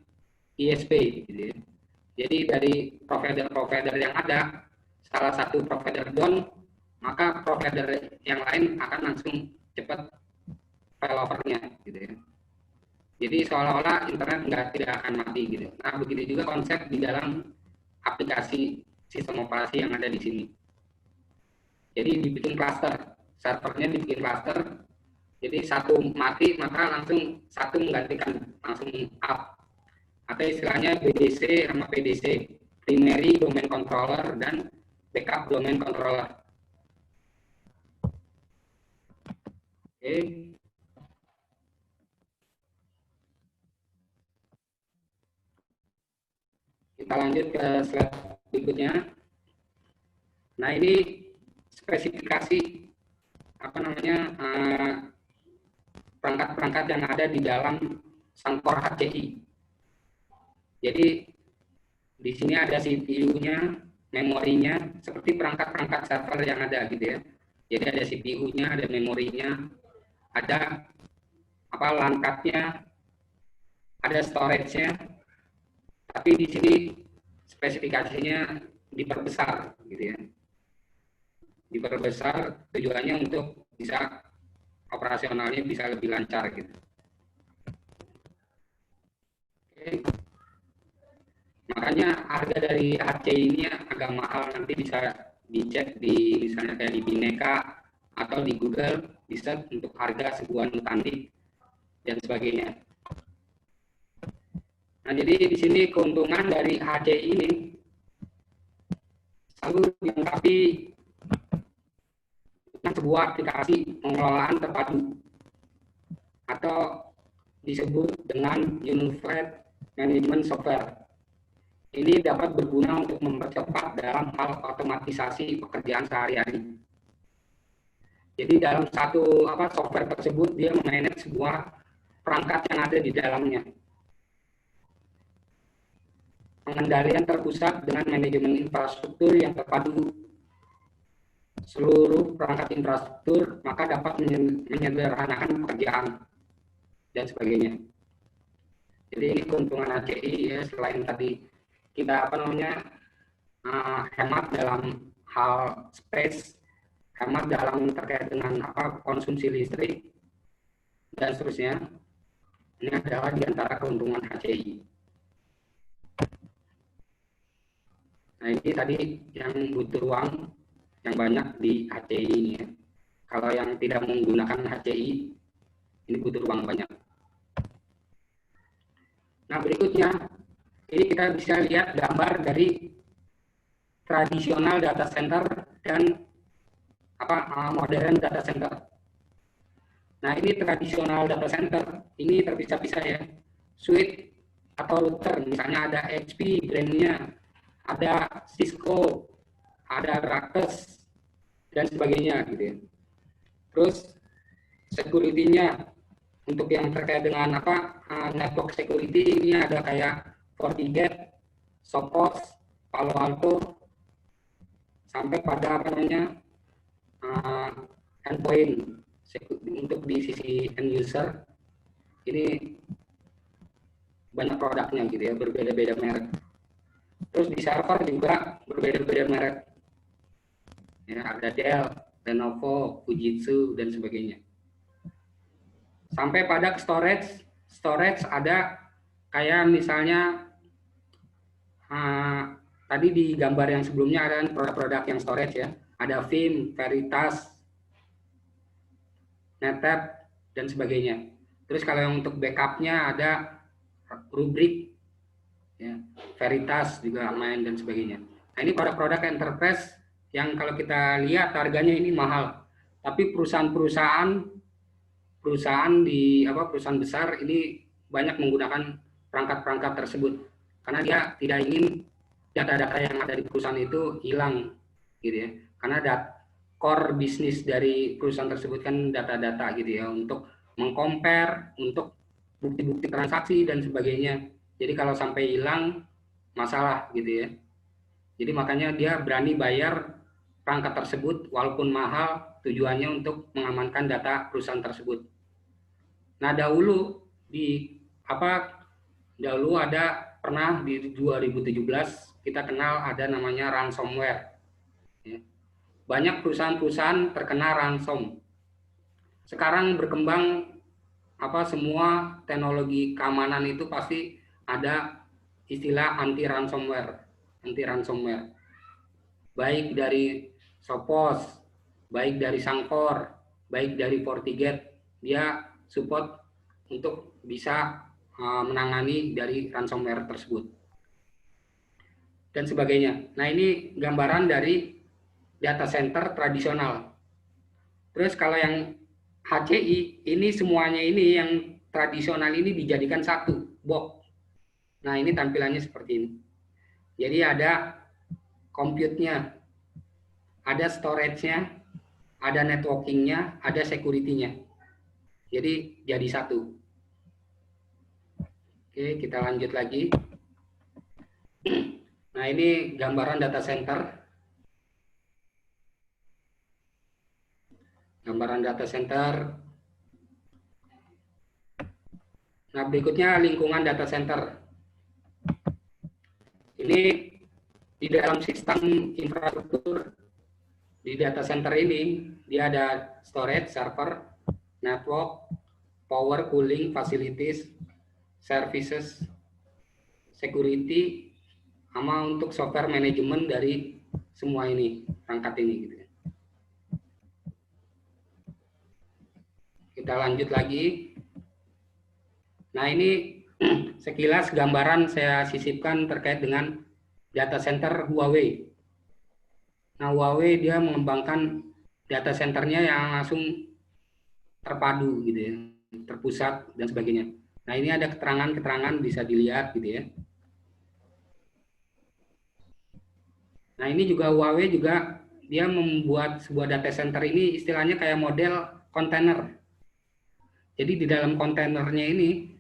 Speaker 3: ISP gitu ya. Jadi dari provider yang ada, salah satu provider down, maka provider yang lain akan langsung cepat failovernya gitu ya. Jadi seolah-olah internet tidak akan mati gitu. Nah, begitu juga konsep di dalam aplikasi sistem operasi yang ada di sini. Jadi dibikin cluster, servernya dibikin cluster. Jadi satu mati maka langsung satu menggantikan, langsung up. Atau istilahnya BDC sama PDC, primary domain controller dan backup domain controller. Oke. Kita lanjut ke slide berikutnya. Nah, ini spesifikasi perangkat-perangkat yang ada di dalam Sangfor HCI. Jadi di sini ada CPU-nya, memorinya, seperti perangkat-perangkat server yang ada gitu ya. Jadi ada CPU-nya, ada memorinya, ada LAN card-nya, ada storage-nya. Tapi di sini spesifikasinya diperbesar gitu ya. Diperbesar tujuannya untuk bisa operasionalnya bisa lebih lancar gitu. Oke. Makanya harga dari HCI ini agak mahal, nanti bisa dicek di misalnya kayak di Bineka atau di Google, bisa untuk harga sebuah nutantik dan sebagainya. Nah, jadi di sini keuntungan dari HCI ini selalu dilengkapi dengan sebuah aplikasi pengelolaan terpadu atau disebut dengan Unified Management Software. Ini dapat berguna untuk mempercepat dalam hal otomatisasi pekerjaan sehari-hari. Jadi dalam satu software tersebut dia memanage sebuah perangkat yang ada di dalamnya. Pengendalian terpusat dengan manajemen infrastruktur yang terpadu. Seluruh perangkat infrastruktur maka dapat menyederhanakan pekerjaan dan sebagainya. Jadi ini keuntungan HCI ya, selain tadi kita hemat dalam hal space, hemat dalam terkait dengan konsumsi listrik dan seterusnya. Ini adalah di antara keuntungan HCI. Nah, ini tadi yang butuh ruang yang banyak di HCI ini ya. Kalau yang tidak menggunakan HCI, ini butuh ruang banyak. Nah, berikutnya ini kita bisa lihat gambar dari tradisional data center dan modern data center. Nah, ini tradisional data center ini terpisah-pisah ya. Switch atau router, misalnya ada HP brandnya, ada Cisco, ada Rackers dan sebagainya gitu ya. Terus security-nya untuk yang terkait dengan network security ini ada kayak FortiGate, Sophos, Palo Alto, sampai pada endpoint untuk di sisi end user ini banyak produknya gitu ya, berbeda-beda merek. Terus di server juga berbeda-beda merek. Ya, ada Dell, Lenovo, Fujitsu dan sebagainya. Sampai pada storage ada kayak misalnya tadi di gambar yang sebelumnya ada produk-produk yang storage ya, ada Veeam, Veritas, NetApp dan sebagainya. Terus kalau yang untuk backupnya ada Rubrik, ya, Veritas juga main dan sebagainya. Nah, ini produk-produk enterprise yang kalau kita lihat harganya ini mahal, tapi perusahaan besar ini banyak menggunakan perangkat-perangkat tersebut karena dia tidak ingin data-data yang ada di perusahaan itu hilang gitu ya, karena core bisnis dari perusahaan tersebut kan data-data gitu ya, untuk mengcompare, untuk bukti-bukti transaksi dan sebagainya. Jadi kalau sampai hilang masalah gitu ya. Jadi makanya dia berani bayar perangkat tersebut walaupun mahal, tujuannya untuk mengamankan data perusahaan tersebut. Nah, dahulu ada pernah di 2017 kita kenal ada namanya ransomware. Ya. Banyak perusahaan-perusahaan terkena ransom. Sekarang berkembang semua teknologi keamanan itu pasti ada istilah anti ransomware. Baik dari Sophos, baik dari Sangkor, baik dari FortiGate, dia support untuk bisa menangani dari ransomware tersebut dan sebagainya. Nah, ini gambaran dari data center tradisional. Terus kalau yang HCI ini semuanya ini yang tradisional ini dijadikan satu box. Nah, ini tampilannya seperti ini. Jadi ada compute-nya, ada storage-nya, ada networking-nya, ada security-nya. Jadi jadi satu. Oke, kita lanjut lagi. Nah, ini gambaran data center. Gambaran data center. Nah, berikutnya lingkungan data center. Ini di dalam sistem infrastruktur di data center ini, dia ada storage, server, network, power, cooling, facilities, services, security, sama untuk software manajemen dari semua ini, perangkat ini gitu. Kita lanjut lagi. Nah, ini sekilas gambaran saya sisipkan terkait dengan data center Huawei. Nah, Huawei dia mengembangkan data centernya yang langsung terpadu gitu ya, terpusat dan sebagainya. Nah, ini ada keterangan-keterangan bisa dilihat gitu ya. Nah, ini juga Huawei juga dia membuat sebuah data center ini istilahnya kayak model kontainer. Jadi di dalam kontainernya ini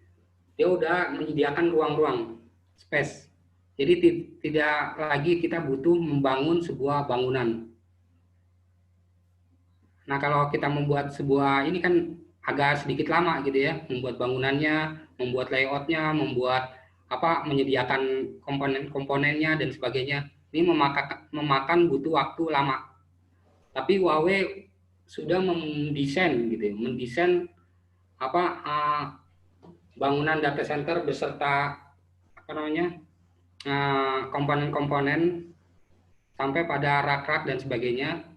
Speaker 3: dia udah menyediakan ruang-ruang space. Jadi tidak lagi kita butuh membangun sebuah bangunan. Nah, kalau kita membuat sebuah ini kan agak sedikit lama gitu ya, membuat bangunannya, membuat layoutnya, membuat menyediakan komponen-komponennya dan sebagainya. Ini memakan butuh waktu lama. Tapi Huawei sudah mendesain gitu ya, mendesain bangunan data center beserta komponen-komponen sampai pada rak-rak dan sebagainya.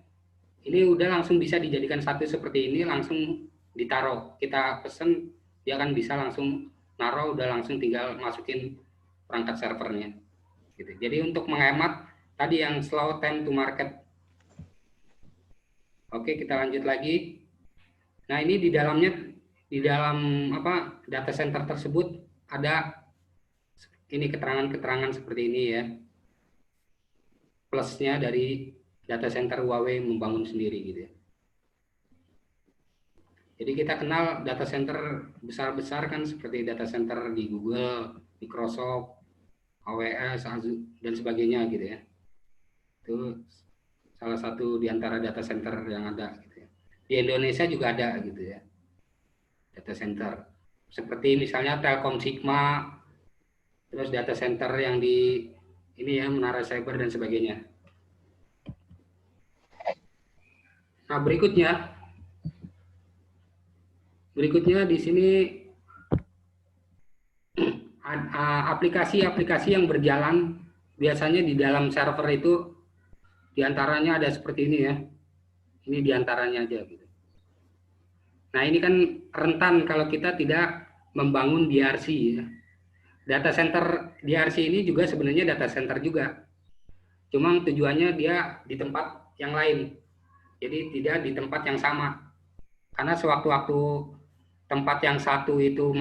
Speaker 3: Ini udah langsung bisa dijadikan satu seperti ini, langsung ditaruh. Kita pesen, dia akan bisa langsung naruh, udah langsung tinggal masukin perangkat servernya. Gitu. Jadi untuk menghemat tadi yang slow time to market. Oke, kita lanjut lagi. Nah, ini di dalam data center tersebut ada ini keterangan-keterangan seperti ini ya. Plusnya dari data center Huawei membangun sendiri gitu ya. Jadi kita kenal data center besar-besar kan seperti data center di Google, Microsoft, AWS, Azure dan sebagainya gitu ya. Itu salah satu di antara data center yang ada gitu ya. Di Indonesia juga ada gitu ya. Data center seperti misalnya Telkom Sigma, terus data center yang di ini ya Menara Cyber dan sebagainya. Nah, berikutnya di sini aplikasi-aplikasi yang berjalan biasanya di dalam server itu diantaranya ada seperti ini ya. Ini diantaranya aja gitu. Nah, ini kan rentan kalau kita tidak membangun DRC ya. Data center DRC ini juga sebenarnya data center juga. Cuma tujuannya dia di tempat yang lain. Jadi tidak di tempat yang sama. Karena sewaktu-waktu tempat yang satu itu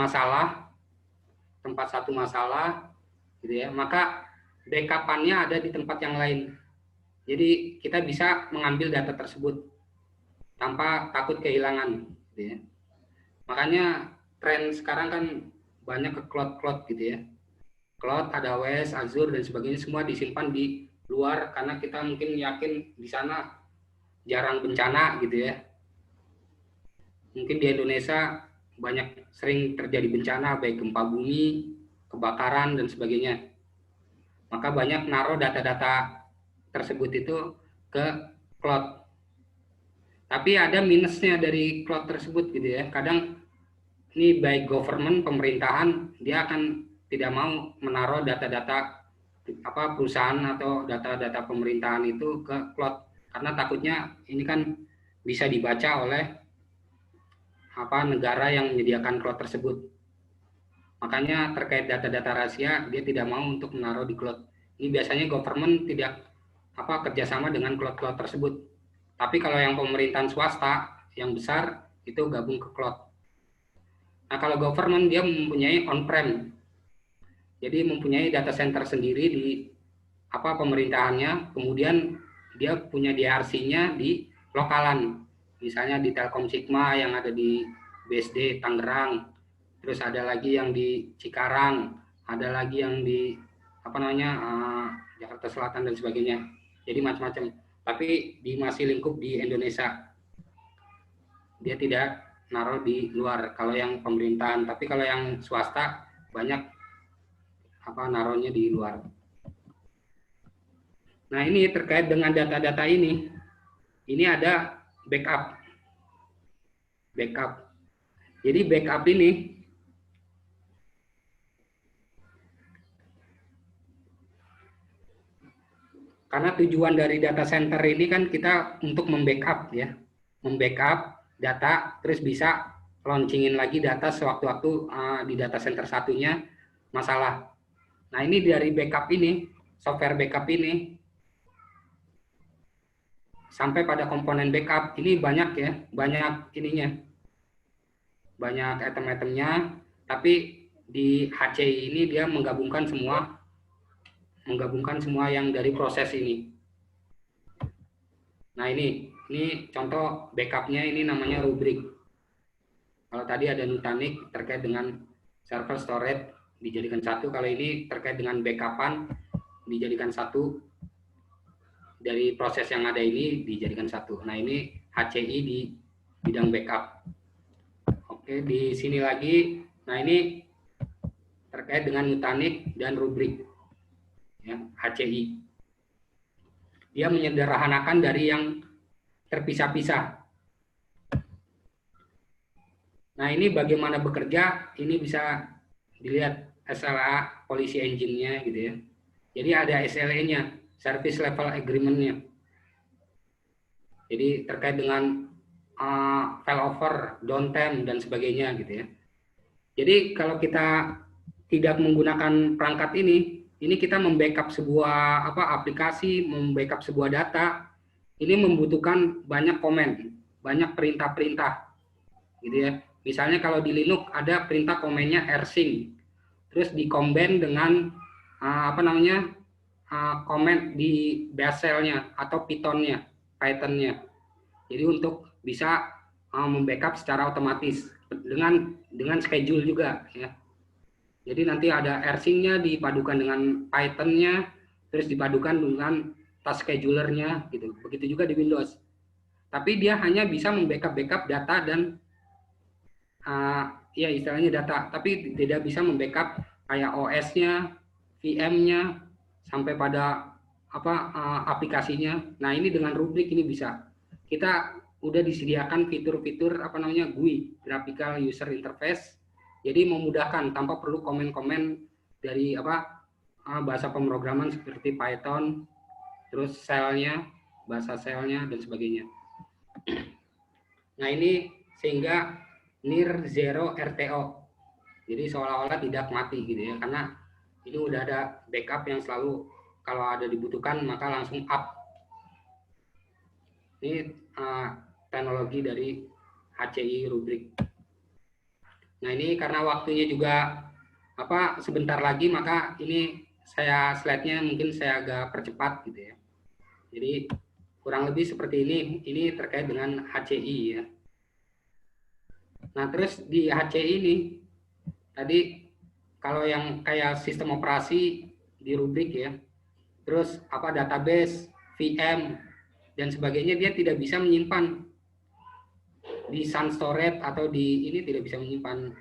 Speaker 3: tempat satu masalah gitu ya, maka backup-annya ada di tempat yang lain. Jadi kita bisa mengambil data tersebut tanpa takut kehilangan gitu ya. Makanya tren sekarang kan banyak ke cloud gitu ya. Cloud, ada AWS, Azure dan sebagainya semua disimpan di luar karena kita mungkin yakin di sana jarang bencana gitu ya. Mungkin di Indonesia banyak sering terjadi bencana baik gempa bumi, kebakaran dan sebagainya. Maka banyak naruh data-data tersebut itu ke cloud. Tapi ada minusnya dari cloud tersebut gitu ya. Kadang ini baik government, pemerintahan, dia akan tidak mau menaruh data-data perusahaan atau data-data pemerintahan itu ke cloud karena takutnya ini kan bisa dibaca oleh negara yang menyediakan cloud tersebut. Makanya terkait data-data rahasia dia tidak mau untuk menaruh di cloud. Ini biasanya government tidak kerjasama dengan cloud-cloud tersebut. Tapi kalau yang pemerintahan swasta yang besar itu gabung ke cloud. Nah, kalau government dia mempunyai on-prem. Jadi mempunyai data center sendiri di pemerintahannya, kemudian dia punya DRC-nya di lokalan. Misalnya di Telkom Sigma yang ada di BSD Tangerang, terus ada lagi yang di Cikarang, ada lagi yang di Jakarta Selatan dan sebagainya. Jadi macam-macam. Tapi masih lingkup di Indonesia. Dia tidak naruh di luar kalau yang pemerintahan, tapi kalau yang swasta banyak naruhnya di luar. Nah, ini terkait dengan data-data ini. Ini ada backup. Jadi backup ini karena tujuan dari data center ini kan kita untuk membackup ya, membackup data, terus bisa launchingin lagi data sewaktu-waktu di data center satunya masalah. Nah ini dari backup ini, software backup ini, sampai pada komponen backup ini banyak ya, banyak ininya, banyak item-itemnya, tapi di HCI ini dia menggabungkan semua yang dari proses ini. Nah ini contoh backupnya, ini namanya Rubrik. Kalau tadi ada Nutanix terkait dengan server storage dijadikan satu, kalau ini terkait dengan backupan dijadikan satu, dari proses yang ada ini dijadikan satu. Nah ini HCI di bidang backup. Oke, di sini lagi, nah ini terkait dengan Nutanix dan Rubrik. Ya, HCI. Dia menyederhanakan dari yang terpisah-pisah. Nah ini bagaimana bekerja, ini bisa dilihat SLA policy engine-nya gitu ya. Jadi ada SLA-nya, service level agreement-nya. Jadi terkait dengan failover, downtime dan sebagainya gitu ya. Jadi kalau kita tidak menggunakan perangkat ini kita membackup sebuah aplikasi, membackup sebuah data, ini membutuhkan banyak komen, banyak perintah-perintah, gitu ya. Misalnya kalau di Linux ada perintah komennya rsync, terus dikombin dengan komen di bash shell-nya atau Python-nya. Jadi untuk bisa membackup secara otomatis dengan schedule juga ya. Jadi nanti ada rsync-nya dipadukan dengan Python-nya, terus dipadukan dengan task scheduler-nya gitu. Begitu juga di Windows. Tapi dia hanya bisa membackup data dan ya istilahnya data, tapi tidak bisa membackup kayak OS-nya, VM-nya, sampai pada aplikasinya. Nah ini dengan Rubrik ini bisa. Kita udah disediakan fitur-fitur GUI, Graphical User Interface. Jadi memudahkan tanpa perlu komen-komen dari bahasa pemrograman seperti Python, terus shell-nya, bahasa shell-nya dan sebagainya. Nah ini sehingga near zero RTO. Jadi seolah-olah tidak mati gitu ya, karena ini udah ada backup yang selalu kalau ada dibutuhkan maka langsung up. Ini teknologi dari HCI Rubrik. Nah ini karena waktunya juga sebentar lagi, maka ini saya slide-nya mungkin saya agak percepat gitu ya. Jadi kurang lebih seperti ini terkait dengan HCI ya. Nah terus di HCI ini tadi kalau yang kayak sistem operasi di Rubrik ya, terus database, VM dan sebagainya, dia tidak bisa menyimpan di Sun Storage atau di ini, tidak bisa menyimpan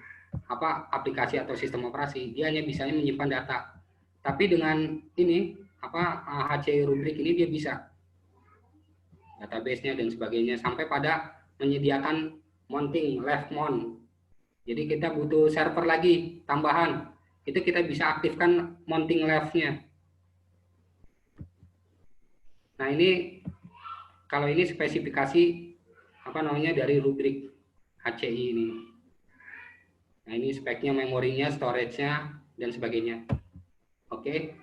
Speaker 3: aplikasi atau sistem operasi. Dia hanya bisa menyimpan data. Tapi dengan ini HCI Rubrik ini dia bisa database-nya dan sebagainya, sampai pada menyediakan mounting left mount. Jadi kita butuh server lagi tambahan, itu kita bisa aktifkan mounting left-nya. Nah ini kalau ini spesifikasi dari Rubrik HCI ini. Nah ini speknya, memorinya, storage-nya dan sebagainya. Oke.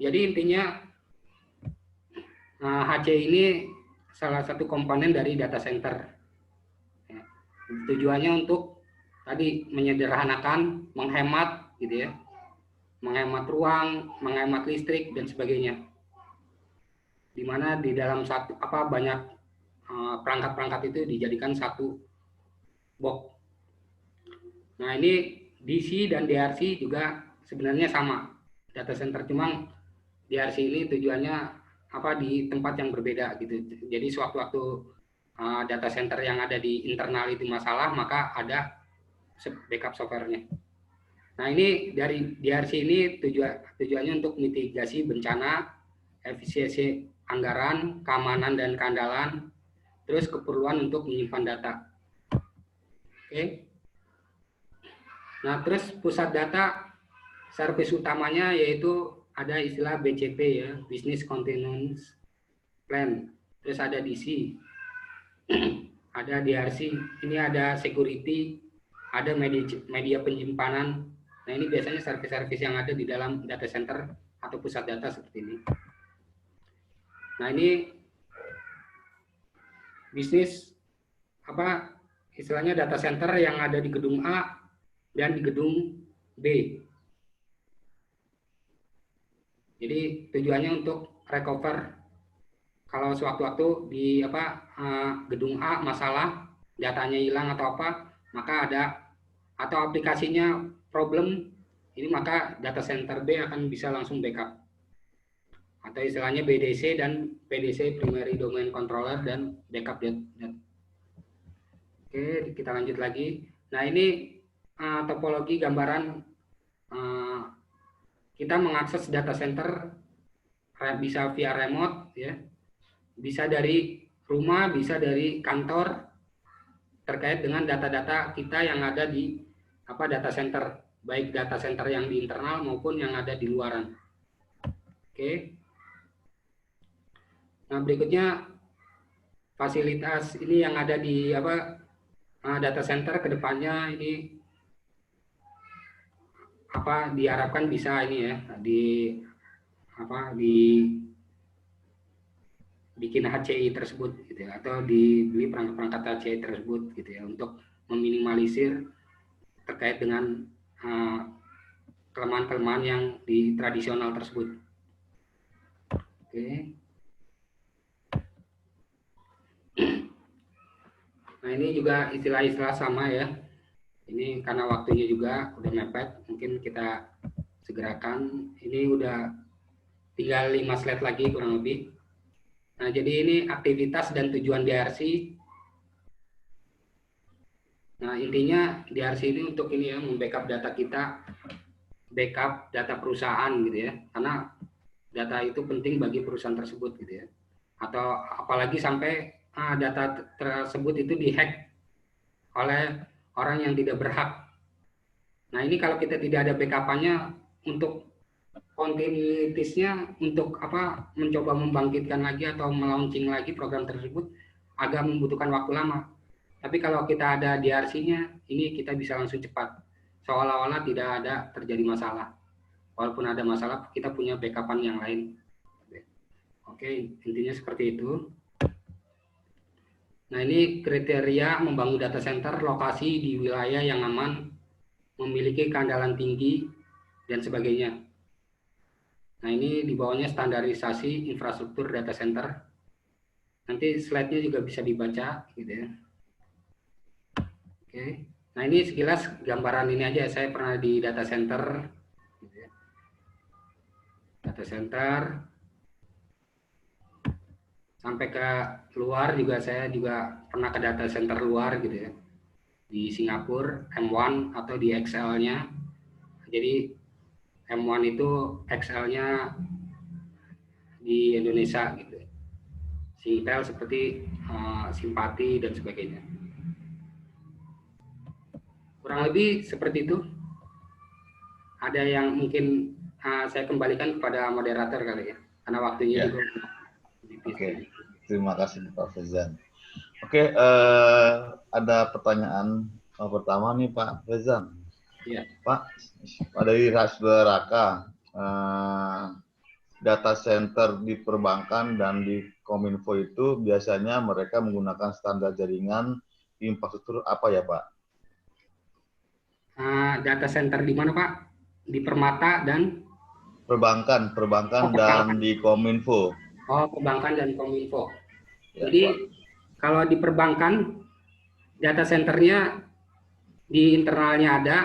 Speaker 3: Jadi intinya HCI ini salah satu komponen dari data center. Ya. Tujuannya untuk tadi menyederhanakan, menghemat gitu ya. Menghemat ruang, menghemat listrik dan sebagainya. Di mana di dalam satu banyak perangkat-perangkat itu dijadikan satu box. Nah ini DC dan DRC juga sebenarnya sama data center, cuma DRC ini tujuannya di tempat yang berbeda gitu. Jadi sewaktu-waktu data center yang ada di internal itu masalah, maka ada backup software-nya. Nah ini dari DRC ini tujuannya untuk mitigasi bencana, efisiensi anggaran, keamanan dan keandalan, terus keperluan untuk menyimpan data. Oke. Nah, terus pusat data service utamanya yaitu ada istilah BCP ya, Business Continuance Plan. Terus ada DC, ada DRC, ini ada security, ada media penyimpanan. Nah, ini biasanya service-service yang ada di dalam data center atau pusat data seperti ini. Nah, ini bisnis apa istilahnya data center yang ada di gedung A dan di gedung B. Jadi tujuannya untuk recover kalau sewaktu-waktu di gedung A masalah, datanya hilang atau apa, maka ada atau aplikasinya problem, ini maka data center B akan bisa langsung backup. Atau istilahnya BDC dan PDC, Primary Domain Controller, dan backup data. Oke, kita lanjut lagi. Nah, ini topologi gambaran kita mengakses data center bisa via remote, ya, bisa dari rumah, bisa dari kantor, terkait dengan data-data kita yang ada di data center, baik data center yang di internal maupun yang ada di luaran. Oke. Nah, berikutnya fasilitas ini yang ada di data center kedepannya ini diharapkan bisa ini ya bikin HCI tersebut gitu ya, atau dibeli perangkat-perangkat HCI tersebut gitu ya, untuk meminimalisir terkait dengan kelemahan-kelemahan yang di tradisional tersebut. Oke. Nah, ini juga istilah-istilah sama ya. Ini karena waktunya juga udah mepet, mungkin kita segerakan. Ini udah tinggal 5 slide lagi kurang lebih. Nah, jadi ini aktivitas dan tujuan DRC. Nah, intinya DRC ini untuk ini ya, membackup data kita, backup data perusahaan gitu ya. Karena data itu penting bagi perusahaan tersebut gitu ya. Atau apalagi sampai data tersebut itu dihack oleh orang yang tidak berhak. Nah, ini kalau kita tidak ada backup-nya, untuk kontinuitasnya, untuk mencoba membangkitkan lagi atau melaunching lagi program tersebut agak membutuhkan waktu lama. Tapi kalau kita ada DRC-nya, ini kita bisa langsung cepat. Seolah-olah tidak ada terjadi masalah. Walaupun ada masalah, kita punya backup-an yang lain. Oke, intinya seperti itu. Nah, ini kriteria membangun data center lokasi di wilayah yang aman, memiliki keandalan tinggi, dan sebagainya. Nah, ini di bawahnya standarisasi infrastruktur data center. Nanti slide-nya juga bisa dibaca, gitu ya. Oke. Nah, ini sekilas gambaran ini aja. Saya pernah di data center, gitu ya. Data center. Sampai ke luar juga, saya juga pernah ke data center luar gitu ya, di Singapura M1 atau di XL-nya. Jadi M1 itu XL-nya di Indonesia gitu, Singtel seperti Simpati dan sebagainya. Kurang lebih seperti itu. Ada yang mungkin saya kembalikan kepada moderator kali ya, karena waktunya juga tipis.
Speaker 2: Oke. Terima kasih Pak Faizan. Oke, ada pertanyaan pertama nih Pak Faizan.
Speaker 3: Iya.
Speaker 2: Pak, dari Rasberaka, data center di perbankan dan di Kominfo itu biasanya mereka menggunakan standar jaringan infrastruktur apa ya Pak?
Speaker 3: Data center di mana Pak? Di Permata dan?
Speaker 2: Perbankan dan di Kominfo.
Speaker 3: Oh, perbankan dan Kominfo.
Speaker 2: Ya,
Speaker 3: jadi
Speaker 2: Pak.
Speaker 3: Kalau di perbankan, data centernya di internalnya ada,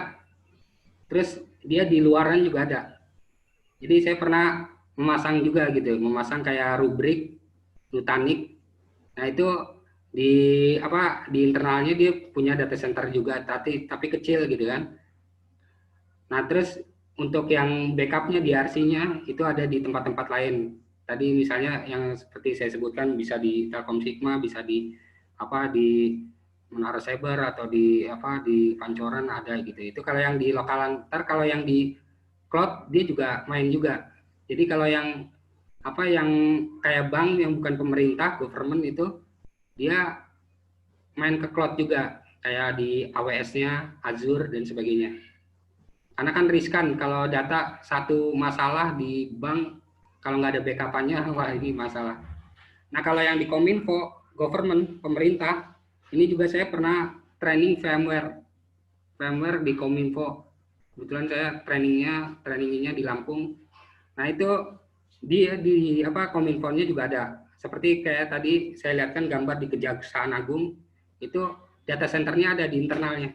Speaker 3: terus dia di luaran juga ada. Jadi saya pernah memasang juga gitu, memasang kayak Rubrik, Nutanix. Nah, itu di internalnya dia punya data center juga, tapi kecil gitu kan. Nah, terus untuk yang backupnya DRC-nya itu ada di tempat-tempat lain. Tadi misalnya yang seperti saya sebutkan bisa di Telkom Sigma, bisa di Menara Cyber atau di Pancoran ada gitu. Itu kalau yang di lokalan. Ntar kalau yang di cloud dia juga main juga. Jadi kalau yang yang kayak bank yang bukan pemerintah, government itu dia main ke cloud juga, kayak di AWS-nya, Azure dan sebagainya. Karena kan riskan kalau data satu masalah di bank, kalau nggak ada backup-nya, wah ini masalah. Nah kalau yang di Kominfo, government, pemerintah, ini juga saya pernah training VMware di Kominfo. Kebetulan saya trainingnya di Lampung. Nah itu di Kominfo-nya juga ada. Seperti kayak tadi saya lihatkan gambar di Kejaksaan Agung, itu data centernya ada di internalnya.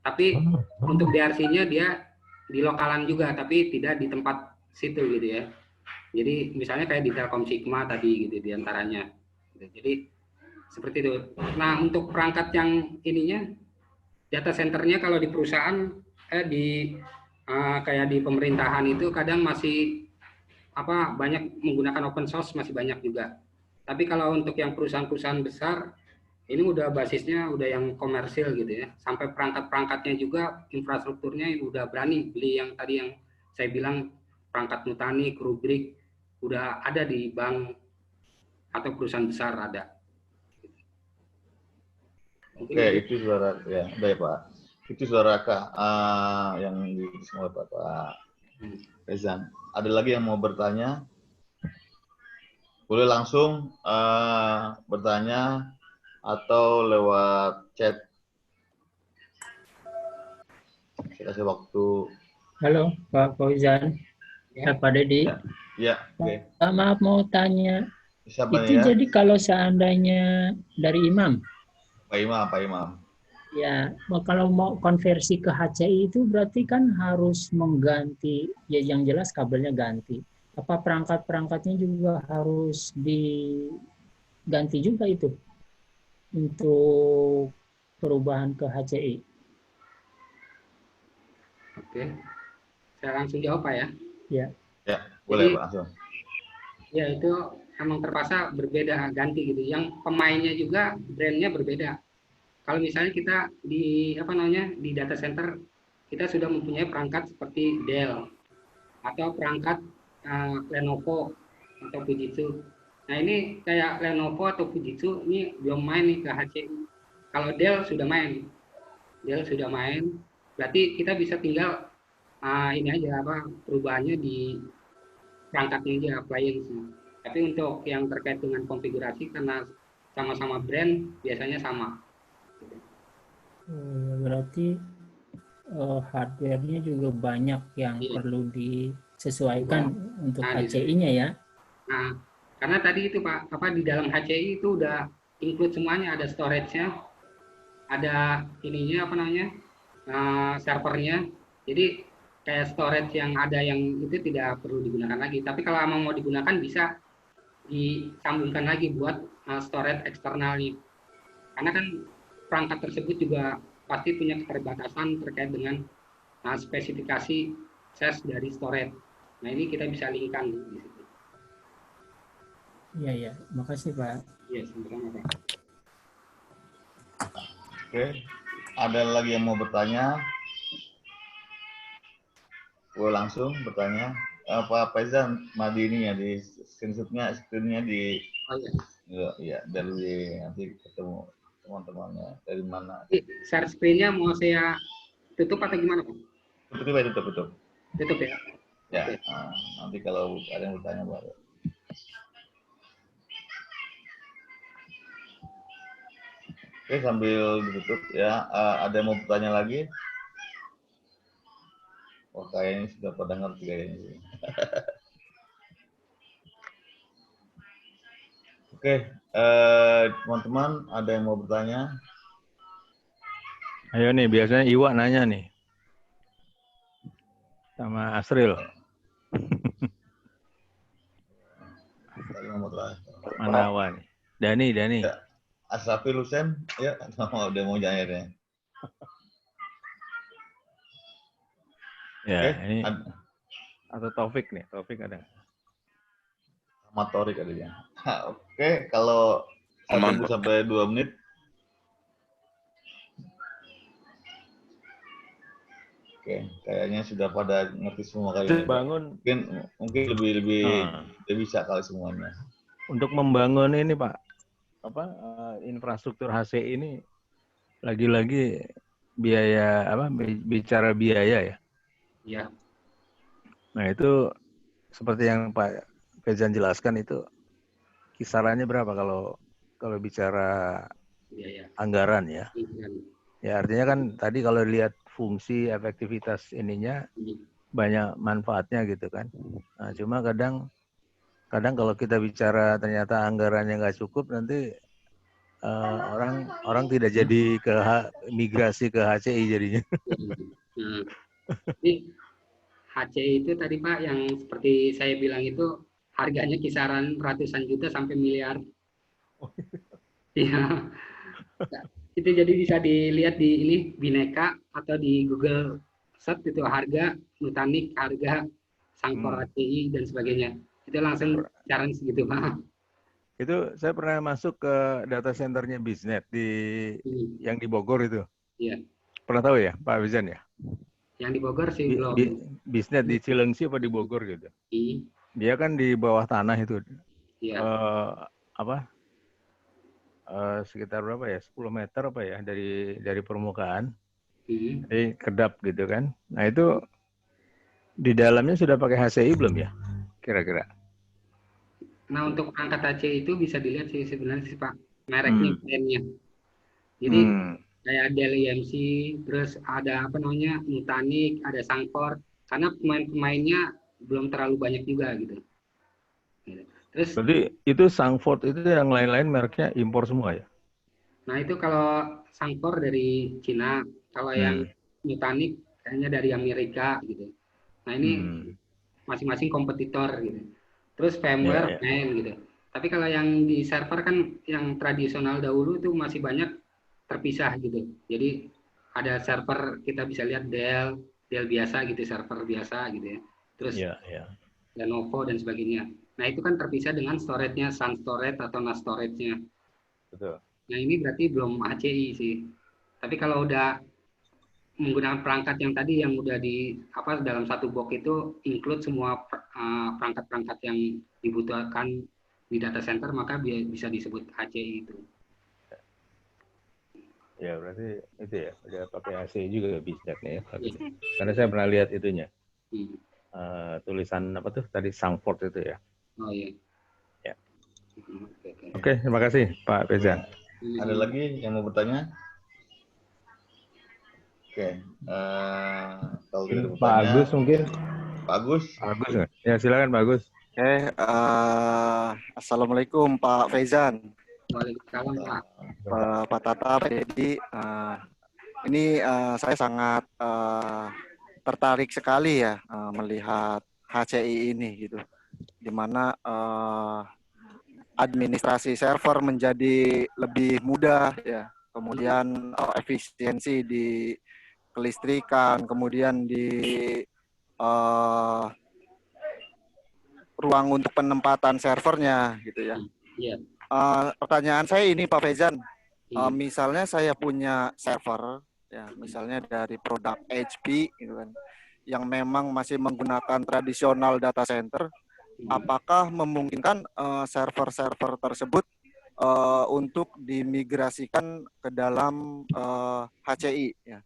Speaker 3: Tapi untuk DRC-nya dia di lokalan juga, tapi tidak di tempat situ gitu ya. Jadi misalnya kayak di Telkom Sigma tadi gitu di antaranya. Jadi seperti itu. Nah untuk perangkat yang ininya, data centernya kalau di perusahaan kayak di pemerintahan itu kadang masih banyak menggunakan open source, masih banyak juga. Tapi kalau untuk yang perusahaan-perusahaan besar, ini udah basisnya udah yang komersil gitu ya. Sampai perangkat-perangkatnya juga, infrastrukturnya udah berani beli yang tadi yang saya bilang, perangkat Nutanix, Rubrik, udah ada di bank atau perusahaan besar ada.
Speaker 2: Oke, itu suara ya, baik Pak. Itu suara Kak yang oleh Bapak Rezan. Ada lagi yang mau bertanya? Boleh langsung bertanya atau lewat chat. Saya kasih waktu.
Speaker 4: Halo Pak Fauzan,
Speaker 3: Ya.
Speaker 4: Pak Dedi.
Speaker 2: Ya, oke.
Speaker 4: Maaf mau tanya,
Speaker 2: Siapa
Speaker 4: itu
Speaker 2: ya?
Speaker 4: jadi kalau seandainya dari imam,
Speaker 2: Pak Imam.
Speaker 4: ya kalau mau konversi ke HCI itu berarti kan harus mengganti, ya yang jelas kabelnya ganti. Apa perangkat-perangkatnya juga harus diganti juga itu untuk perubahan ke HCI?
Speaker 3: Oke, saya langsung jawab Pak ya.
Speaker 4: Ya.
Speaker 2: Ya, boleh
Speaker 3: Jadi,
Speaker 2: Pak langsung.
Speaker 3: Ya itu emang terpaksa berbeda ganti gitu. Yang pemainnya juga brandnya berbeda. Kalau misalnya kita di di data center kita sudah mempunyai perangkat seperti Dell atau perangkat Lenovo atau Fujitsu. Nah ini kayak Lenovo atau Fujitsu ini belum main nih ke HCI. Kalau Dell sudah main, berarti kita bisa tinggal ini aja perubahannya di perangkatnya aja, appliance. Tapi untuk yang terkait dengan konfigurasi karena sama-sama brand biasanya sama.
Speaker 4: Berarti hardware-nya juga banyak yang perlu disesuaikan untuk HCI-nya ya.
Speaker 3: Nah, karena tadi itu Pak, di dalam HCI itu udah include semuanya, ada storage-nya, ada ininya servernya. Jadi kayak storage yang ada yang itu tidak perlu digunakan lagi. Tapi kalau mau digunakan bisa disambungkan lagi buat storage eksternalnya. Karena kan perangkat tersebut juga pasti punya keterbatasan terkait dengan spesifikasi SAS dari storage. Nah ini kita bisa linkkan di situ.
Speaker 4: Iya, makasih Pak.
Speaker 3: Iya, sama-sama Pak.
Speaker 2: Oke, ada lagi yang mau bertanya? Boleh langsung bertanya. Pak Faizan, Madini ya di screenshotnya di.
Speaker 3: Oh iya.
Speaker 2: Ya, dari nanti ketemu teman-temannya dari mana.
Speaker 3: Share screen-nya mau saya tutup atau gimana Pak?
Speaker 2: Tutup.
Speaker 3: Tutup ya.
Speaker 2: Ya, nanti kalau ada yang bertanya baru. Oke, sambil ditutup ya. Ada yang mau bertanya lagi? Oh, kayaknya sudah pada ngerti kayaknya. Oke, teman-teman, ada yang mau bertanya?
Speaker 1: Ayo nih, biasanya Iwa nanya nih. Sama Asril. Mana Awan? Dani.
Speaker 2: Ya. Asrafi Lusen, ya, udah mau nanya deh.
Speaker 1: Ya, ini atau Taufik nih, Taufik ada.
Speaker 2: Ahmad Torik adanya. Oke, kalau 1 sampai 2 menit. Oke, kayaknya sudah pada ngerti semua kali ini, Pak.
Speaker 1: Bangun
Speaker 2: Mungkin lebih bisa kali semuanya.
Speaker 1: untuk membangun ini Pak, infrastruktur HCI ini lagi-lagi biaya bicara biaya ya.
Speaker 3: Iya.
Speaker 1: Nah itu seperti yang Pak Fezan jelaskan itu kisarannya berapa kalau bicara
Speaker 3: Biaya.
Speaker 1: anggaran ya? Ya artinya kan tadi kalau lihat fungsi efektivitas ininya banyak manfaatnya gitu kan. Nah cuma kadang kalau kita bicara ternyata anggarannya nggak cukup nanti orang tidak jadi migrasi ke HCI jadinya.
Speaker 3: Nah, jadi HCI itu tadi Pak yang seperti saya bilang itu harganya kisaran ratusan juta sampai miliar. Iya. Itu jadi bisa dilihat di ini Bineka atau di Google Search itu harga Nutanix, harga Sangkor HCI dan sebagainya. Itu langsung cari segitu Pak.
Speaker 1: Itu saya pernah masuk ke data centernya Bisnet yang di Bogor itu.
Speaker 3: Iya.
Speaker 1: Pernah tahu ya Pak Fezan ya?
Speaker 3: Yang di Bogor sih belum.
Speaker 1: Bisnet di Cilengsi apa di Bogor gitu? Dia kan di bawah tanah itu.
Speaker 3: Iya.
Speaker 1: Sekitar berapa ya? 10 meter apa ya dari permukaan. Jadi kedap gitu kan. Nah itu di dalamnya sudah pakai HCI belum ya? Kira-kira.
Speaker 3: Nah untuk perangkat HCI itu bisa dilihat sih sebenarnya sih Pak. Mereknya, brandnya. Jadi kayak Dell EMC, terus ada Nutanix, ada Sangkor. Karena pemain-pemainnya belum terlalu banyak juga gitu. Terus
Speaker 1: jadi itu Sangford itu yang lain-lain mereknya impor semua ya?
Speaker 3: Nah itu kalau Sangkor dari Cina, kalau yang Nutanix kayaknya dari Amerika gitu. Nah ini masing-masing kompetitor gitu. Terus VMware main gitu. Tapi kalau yang di server kan yang tradisional dahulu itu masih banyak terpisah gitu. Jadi ada server kita bisa lihat Dell biasa gitu, server biasa gitu ya. Terus Lenovo dan sebagainya. Nah itu kan terpisah dengan storage-nya, Sun Storage atau NAS Storage-nya.
Speaker 1: Betul.
Speaker 3: Nah ini berarti belum HCI sih. Tapi kalau udah menggunakan perangkat yang tadi yang udah dalam satu box itu include semua perangkat-perangkat yang dibutuhkan di data center, maka bisa disebut HCI itu.
Speaker 1: Ya berarti itu ya udah pakai HCI juga bisnisnya ya. Karena saya pernah lihat itunya. Tulisan apa tuh tadi Sangford itu ya.
Speaker 3: Oh iya.
Speaker 1: Ya. Oke, terima kasih Pak Fezan.
Speaker 2: Ada lagi yang mau bertanya? Oke, kalau tidak ada
Speaker 1: Pak Agus mungkin.
Speaker 2: Pak Agus.
Speaker 1: Ya silakan Pak Agus.
Speaker 5: Assalamualaikum Pak Fezan.
Speaker 3: Waalaikumsalam Pak.
Speaker 5: Pak Tata, Pak Dedi. Ini saya sangat tertarik sekali ya melihat HCI ini gitu, di mana administrasi server menjadi lebih mudah ya, kemudian efisiensi di kelistrikan, kemudian di ruang untuk penempatan servernya gitu ya.
Speaker 3: Iya.
Speaker 5: Pertanyaan saya ini Pak Fezan, misalnya saya punya server ya, misalnya dari produk HP gitu kan, yang memang masih menggunakan tradisional data center, apakah memungkinkan server-server tersebut untuk dimigrasikan ke dalam HCI ya?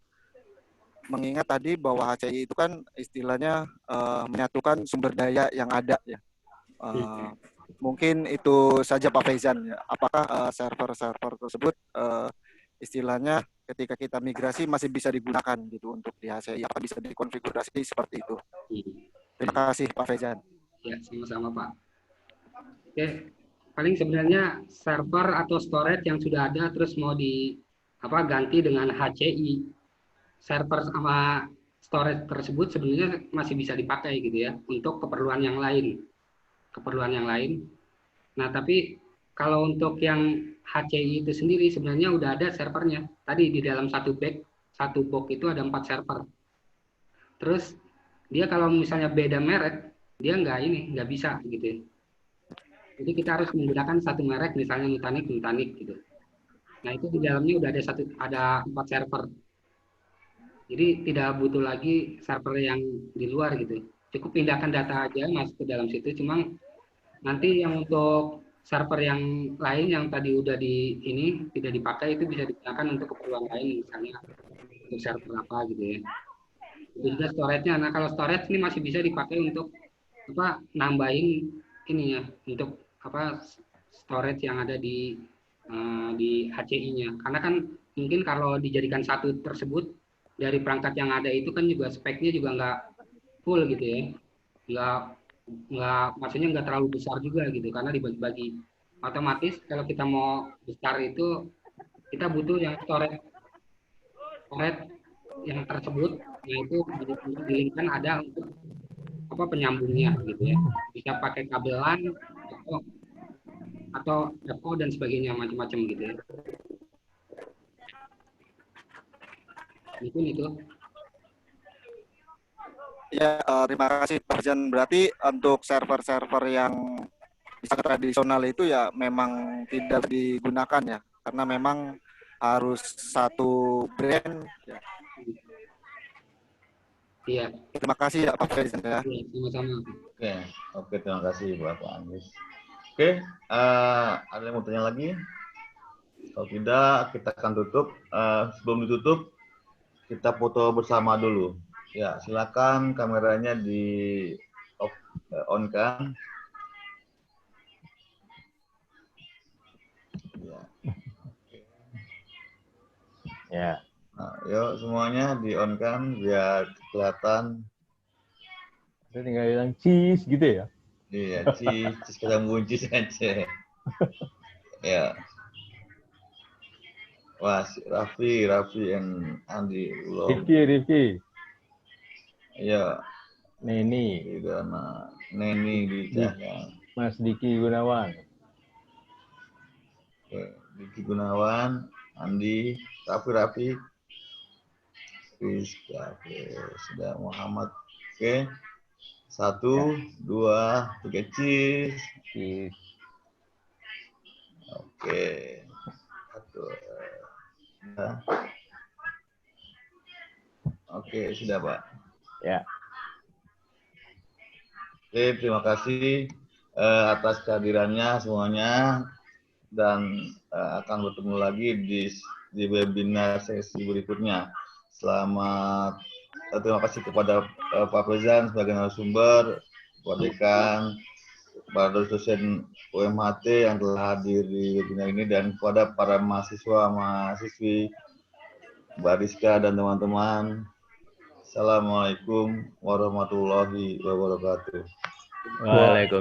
Speaker 5: Mengingat tadi bahwa HCI itu kan istilahnya menyatukan sumber daya yang ada ya. Mungkin itu saja Pak Fezan ya. Apakah server-server tersebut istilahnya ketika kita migrasi masih bisa digunakan gitu untuk di HCI, apa bisa dikonfigurasi seperti itu? Terima kasih Pak Fezan.
Speaker 3: Ya, sama-sama Pak. Oke, paling sebenarnya server atau storage yang sudah ada terus mau ganti dengan HCI, server sama storage tersebut sebenarnya masih bisa dipakai gitu ya untuk keperluan yang lain. Nah, tapi kalau untuk yang HCI itu sendiri sebenarnya udah ada servernya. Tadi di dalam satu box itu ada 4 server. Terus dia kalau misalnya beda merek, dia nggak bisa gitu. Jadi kita harus menggunakan satu merek, misalnya Nutanix gitu. Nah itu di dalamnya udah ada 4 server. Jadi tidak butuh lagi server yang di luar gitu. Cukup pindahkan data aja masuk ke dalam situ. Cuma nanti yang untuk server yang lain yang tadi udah ini tidak dipakai itu bisa digunakan untuk keperluan lain, misalnya untuk server apa gitu ya. Itu juga storage-nya. Nah kalau storage ini masih bisa dipakai untuk nambahin ini ya, untuk storage yang ada di HCI-nya. Karena kan mungkin kalau dijadikan satu tersebut dari perangkat yang ada itu kan juga speknya juga nggak full gitu ya, maksudnya nggak terlalu besar juga gitu karena dibagi-bagi. Otomatis kalau kita mau besar itu kita butuh yang storage yang tersebut, yaitu di-linkkan ada untuk penyambungnya gitu ya, bisa pakai kabelan atau FO dan sebagainya macam-macam gitu ya. Mungkin itu.
Speaker 5: Ya, terima kasih Pak Jan. Berarti untuk server-server yang bisa tradisional itu ya memang tidak digunakan ya, karena memang harus satu brand. Ya.
Speaker 3: Iya.
Speaker 5: Terima kasih ya Pak Jan ya.
Speaker 3: Iya, sama-sama.
Speaker 2: Oke, terima kasih Bapak Andis. Oke, ada yang mau tanya lagi? Kalau tidak, kita akan tutup. Sebelum ditutup, kita foto bersama dulu. Ya, silakan kameranya di on kan.
Speaker 1: Ya.
Speaker 2: Nah, yuk semuanya di on kan biar kelihatan.
Speaker 1: Kita tinggal bilang cheese gitu ya.
Speaker 2: Iya, cheese kadang buncis aja. Ya. Wah, Raffi and Andi belum.
Speaker 1: Rifki.
Speaker 2: Iya.
Speaker 1: Neni.
Speaker 2: Neni di Cahya.
Speaker 1: Mas Diki Gunawan.
Speaker 2: Oke, Diki Gunawan, Andi, Raffi. Rizka, oke, sudah Muhammad. Oke. 1, 2, 3, cheese. Oke. 1. Oke, sudah Pak.
Speaker 1: Ya.
Speaker 2: Oke, terima kasih atas kehadirannya semuanya dan akan bertemu lagi di webinar sesi berikutnya. Terima kasih kepada Pak Prezan sebagai narasumber, Pak Dekan, para dosen UMHT yang telah hadir di webinar ini dan kepada para mahasiswa-mahasiswi, Mbak Rizka dan teman-teman. Assalamualaikum warahmatullahi wabarakatuh.
Speaker 1: Waalaikumsalam.